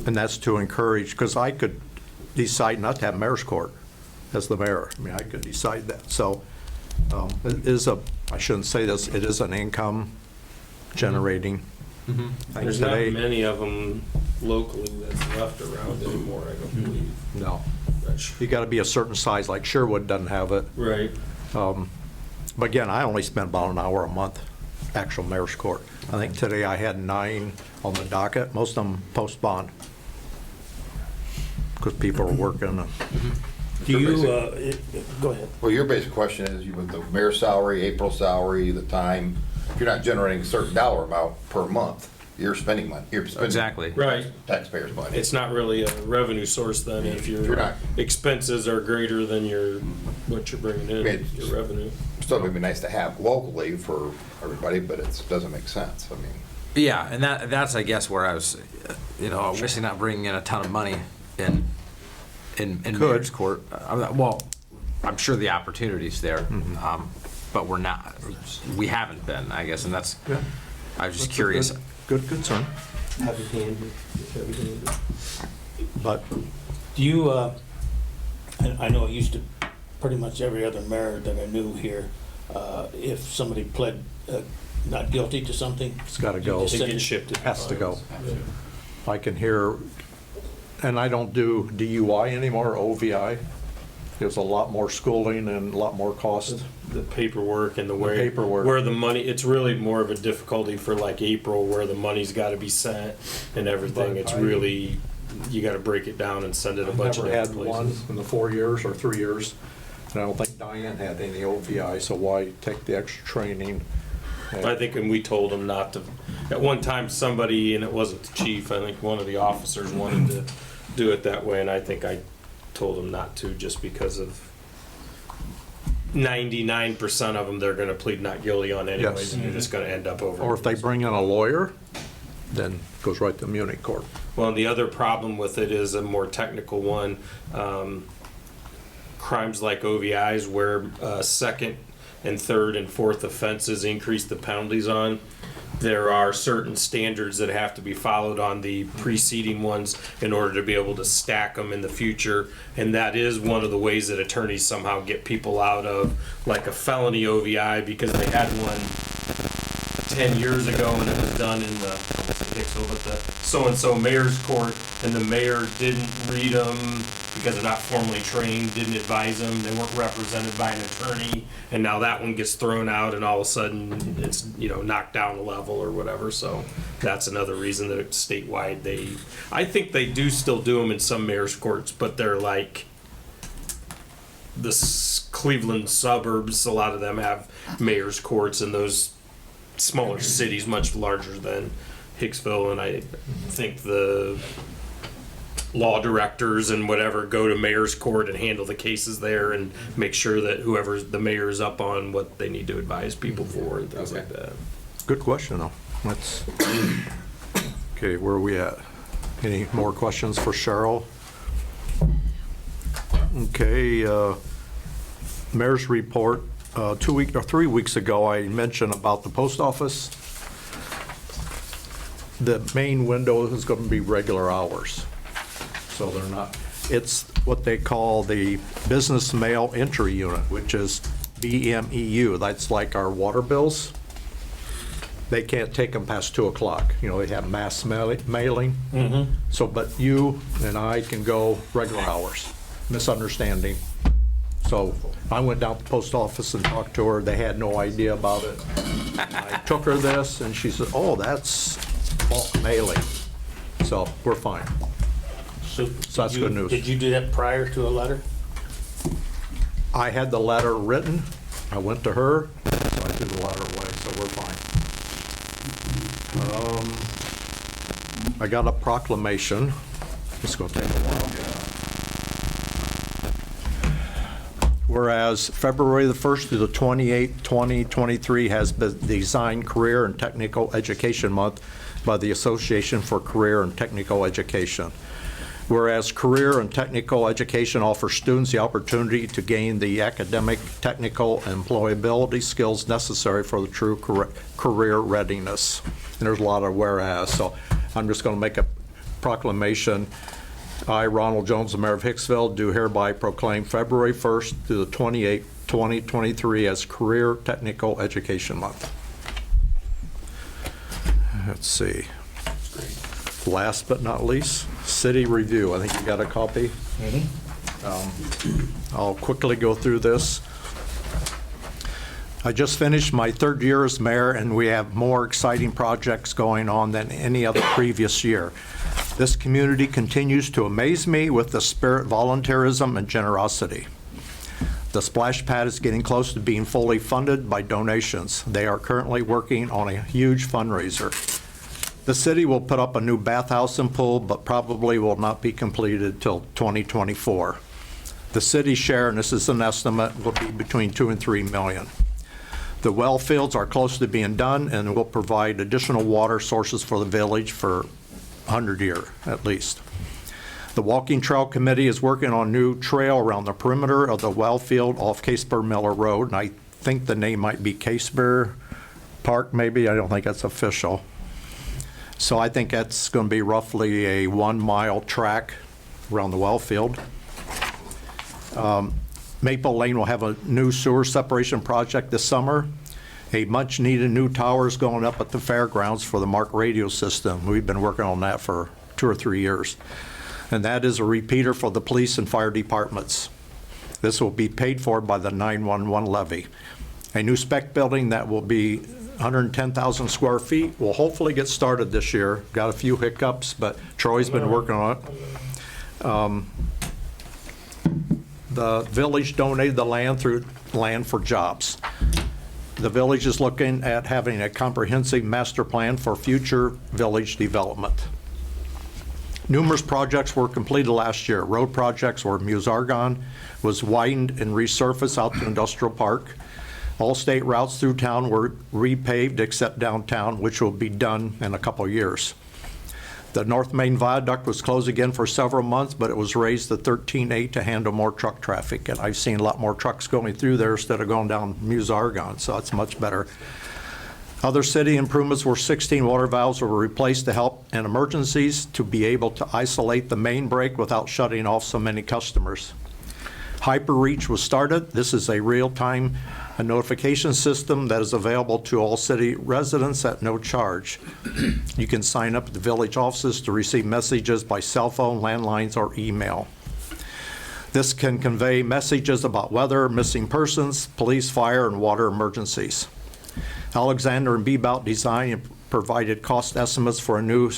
And that's to encourage, because I could decide not to have mayor's court as the mayor. I mean, I could decide that. So it is I shouldn't say this, it is an income generating thing There's not today. many of them locally that's left around anymore, I don't believe. No. That's- You got to be a certain size, like Sherwood doesn't have it. Right. But again, I only spend about an hour a month, actual mayor's court. I think today I had 9 on the docket, most of them post-bond. Because people are working. Do you, go ahead. Well, your basic question is, with the mayor's salary, April salary, the time, if you're not generating a certain dollar amount per month, you're spending money. You're spending Exactly. Right. taxpayers' money. It's not really a revenue source then if You're your not. expenses are greater than what you're bringing in, It's- your revenue. Still would be nice to have locally for everybody, but it doesn't make sense. I mean, Yeah, and that's, I guess, where I was, obviously not bringing in a ton of money in mayor's court. Well, I'm sure the opportunity's there, but we haven't been, I guess, and that's, Yeah. I was just curious. Good concern. Have your hand. But Do you, I know it used to, pretty much every other mayor that I knew here, if somebody pled not guilty to something. it's got to you go. just It send gets shifted. Has to go. I can hear, and I don't do DUI anymore, OVI. There's a lot more schooling and a lot more cost. The paperwork and the way, paperwork. where the money, it's really more of a difficulty for like April where the money's gotta be sent and everything. It's really, you gotta break it down and send it a I've bunch of never had different one places. in the 4 years or 3 years, and I don't think Diane had any OVI, so why take the extra training? I think, and we told them not to, at one time, somebody, and it wasn't the chief, I think one of the officers wanted to do it that way, and I think I told them not to just because of 99% of them, they're gonna plead not guilty on anyways, Yes. and you're just gonna end up over. Or if they bring in a lawyer, then it goes right to Munich court. Well, and the other problem with it is a more technical one. Crimes like OVIs where second and third and fourth offenses increase the penalties on. There are certain standards that have to be followed on the preceding ones in order to be able to stack them in the future. And that is one of the ways that attorneys somehow get people out of like a felony OVI, because they had one 10 years ago and it was done in the Hicksville, but the so-and-so mayor's court, and the mayor didn't read them because they're not formally trained, didn't advise them, they weren't represented by an attorney, and now that one gets thrown out and all of a sudden it's, you know, knocked down a level or whatever. So that's another reason that it's statewide. I think they do still do them in some mayor's courts, but they're like the Cleveland suburbs, a lot of them have mayor's courts, and those smaller cities much larger than Hicksville, and I think the law directors and whatever go to mayor's court and handle the cases there and make sure that whoever the mayor is up on what they need to advise people for and things like that. Good question, though. Let's, okay, where are we at? Any more questions for Cheryl? Okay, mayor's report. 3 weeks ago, I mentioned about the post office. The main window is going to be regular hours. So they're not, it's what they call the business mail entry unit, which is BMEU. That's like our water bills. They can't take them past 2 o'clock. You know, they have mass mailing. So, but you and I can go regular hours. Misunderstanding. So I went down to the post office and talked to her. They had no idea about it. I took her this and she said, oh, that's bulk mailing. So we're fine. So that's good news. Did you do that prior to a letter? I had the letter written. I went to her, so I threw the letter away, so we're fine. I got a proclamation. It's going to take a while. Whereas February the 1st to the 28th, 2023 has been Design Career and Technical Education Month by the Association for Career and Technical Education. Whereas career and technical education offers students the opportunity to gain the academic, technical, and employability skills necessary for the true career readiness. And there's a lot of whereas, so I'm just going to make a proclamation. I, Ronald Jones, the mayor of Hicksville, do hereby proclaim February 1st to the 28th, 2023 as Career Technical Education Month. Let's see. Last but not least, city review. I think you got a copy. I'll quickly go through this. I just finished my 3rd year as mayor, and we have more exciting projects going on than any other previous year. This community continues to amaze me with the spirit, volunteerism, and generosity. The splash pad is getting close to being fully funded by donations. They are currently working on a huge fundraiser. The city will put up a new bathhouse and pool, but probably will not be completed till 2024. The city's share, and this is an estimate, will be between $2 and $3 million. The well fields are close to being done and will provide additional water sources for the village for 100 years at least. The Walking Trail Committee is working on a new trail around the perimeter of the well field off Casebear Miller Road, and I think the name might be Casebear Park, maybe. I don't think that's official. So I think that's going to be roughly a 1-mile track around the well field. Maple Lane will have a new sewer separation project this summer. A much-needed new tower is going up at the fairgrounds for the Mark radio system. We've been working on that for 2 or 3 years. And that is a repeater for the police and fire departments. This will be paid for by the 911 levy. A new spec building that will be 110,000 square feet will hopefully get started this year. Got a few hiccups, but Troy's been working on it. The village donated the land through Land for Jobs. The village is looking at having a comprehensive master plan for future village development. Numerous projects were completed last year. Road projects where Musargon was widened and resurfaced out to Industrial Park. All state routes through town were repaved except downtown, which will be done in a couple of years. The North Main Viaduct was closed again for several months, but it was raised to 13.8 to handle more truck traffic. And I've seen a lot more trucks going through there instead of going down Musargon, so it's much better. Other city improvements were 16 water valves were replaced to help in emergencies to be able to isolate the main break without shutting off so many customers. HyperReach was started. This is a real-time notification system that is available to all city residents at no charge. You can sign up at the village offices to receive messages by cell phone, landlines, or email. This can convey messages about weather, missing persons, police, fire, and water emergencies. Alexander and Bebout Design provided cost estimates for a new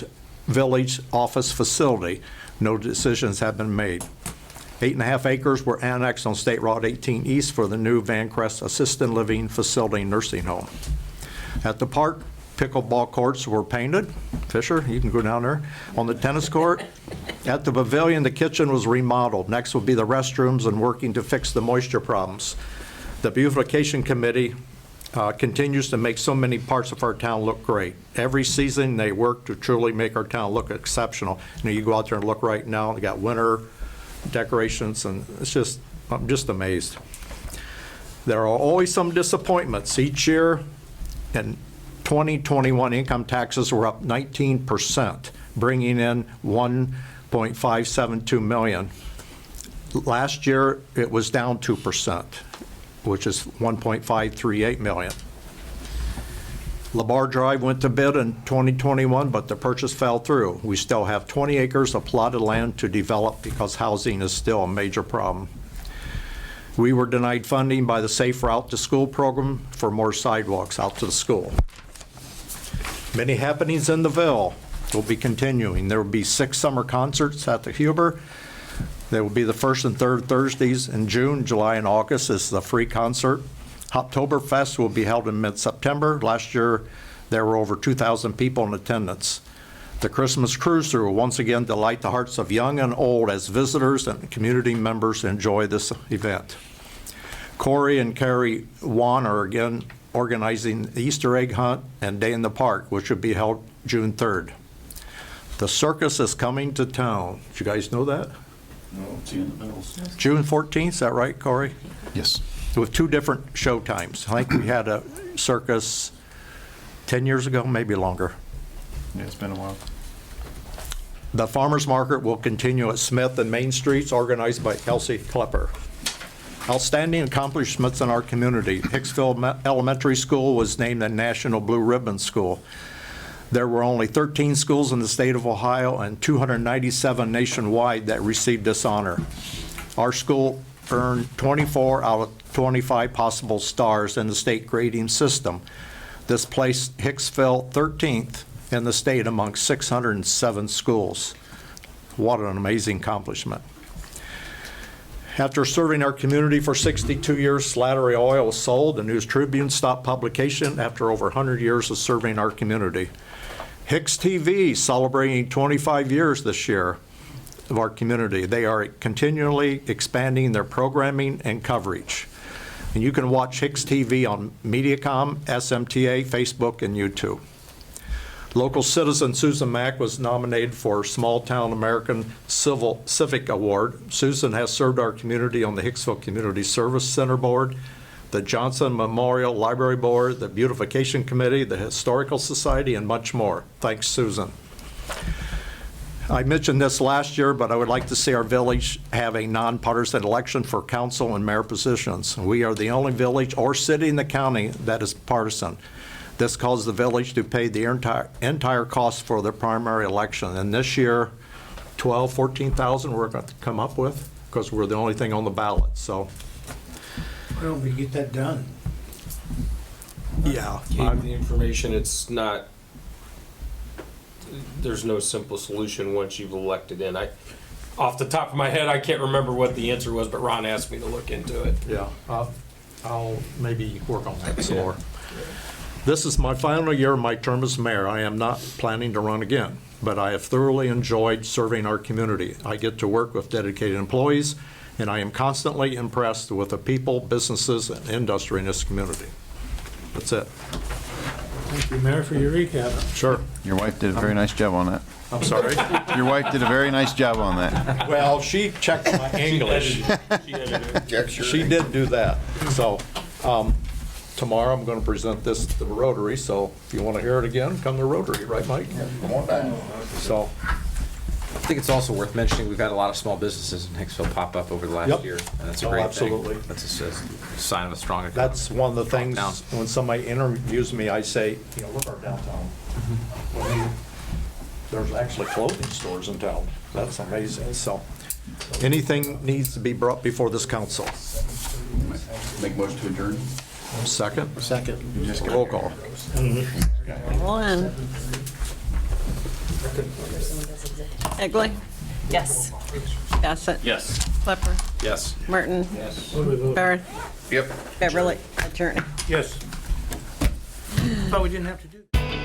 village office facility. No decisions have been made. 8.5 acres were annexed on State Route 18 East for the new Van Crest Assisted Living Facility nursing home. At the park, pickleball courts were painted. Fisher, you can go down there. On the tennis court. At the pavilion, the kitchen was remodeled. Next will be the restrooms and working to fix the moisture problems. The beautification committee continues to make so many parts of our town look great. Every season, they work to truly make our town look exceptional. You know, you go out there and look right now, they got winter decorations, and it's just, I'm just amazed. There are always some disappointments. Each year, in 2021, income taxes were up 19%, bringing in $1.572 million. Last year, it was down 2%, which is $1.538 million. LeBar Drive went to bid in 2021, but the purchase fell through. We still have 20 acres of plotted land to develop because housing is still a major problem. We were denied funding by the Safe Route to School program for more sidewalks out to the school. Many happenings in the Ville will be continuing. There will be 6 summer concerts at the Huber. They will be the first and third Thursdays in June. July and August is the free concert. Oktoberfest will be held in mid-September. Last year, there were over 2,000 people in attendance. The Christmas Cruise Through will once again delight the hearts of young and old as visitors and community members enjoy this event. Corey and Carrie Wan are again organizing the Easter egg hunt and Day in the Park, which will be held June 3rd. The circus is coming to town. Did you guys know that? No, it's in the middle. June 14th, is that right, Corey? Yes. With 2 different show times. I think we had a circus 10 years ago, maybe longer. Yeah, it's been a while. The farmers market will continue at Smith and Main Streets, organized by Kelsey Klepper. Outstanding accomplishments in our community. Hicksville Elementary School was named the National Blue Ribbon School. There were only 13 schools in the state of Ohio and 297 nationwide that received this honor. Our school earned 24 out of 25 possible stars in the state grading system. This placed Hicksville 13th in the state among 607 schools. What an amazing accomplishment. After serving our community for 62 years, Slattery Oil was sold. The News Tribune stopped publication after over 100 years of serving our community. HIX-TV celebrating 25 years this year of our community. They are continually expanding their programming and coverage. And you can watch HIX-TV on Mediacom, SMTA, Facebook, and YouTube. Local citizen Susan Mack was nominated for Small Town American Civic Award. Susan has served our community on the Hicksville Community Service Center Board, the Johnson Memorial Library Board, the Beautification Committee, the Historical Society, and much more. Thanks, Susan. I mentioned this last year, but I would like to see our village have a nonpartisan election for council and mayor positions. We are the only village or city in the county that is partisan. This caused the village to pay the entire cost for the primary election. And this year, 14,000 we're going to come up with because we're the only thing on the ballot. So, Why don't we get that done? yeah. Gave the information, it's not, there's no simple solution once you've elected in. Off the top of my head, I can't remember what the answer was, but Ron asked me to look into it. Yeah, I'll maybe work on that some more. This is my final year of my term as mayor. I am not planning to run again, but I have thoroughly enjoyed serving our community. I get to work with dedicated employees, and I am constantly impressed with the people, businesses, and industry in this community. That's it. Thank you, Mayor, for your recap. Sure. Your wife did a very nice job on that. I'm sorry. Your wife did a very nice job on that. Well, she checked my English. She did do that. So tomorrow I'm going to present this to the Rotary, so if you want to hear it again, come to Rotary, right, Mike? Come on back. So, I think it's also worth mentioning, we've had a lot of small businesses in Hicksville pop up over the last Yep. year, and that's a Oh, great absolutely. thing. That's a sign of a strong economy. that's one of the things, Down. when somebody interviews me, I say, you know, look at our downtown. There's actually clothing stores in town. That's amazing. So anything needs to be brought before this council. Make motion to adjourn? Second? Second. Roll call. One. Egley? Yes. Bassett? Yes. Klepper? Yes. Merton? Barth? Yep. Beverly? Attorney? Yes. But we didn't have to do.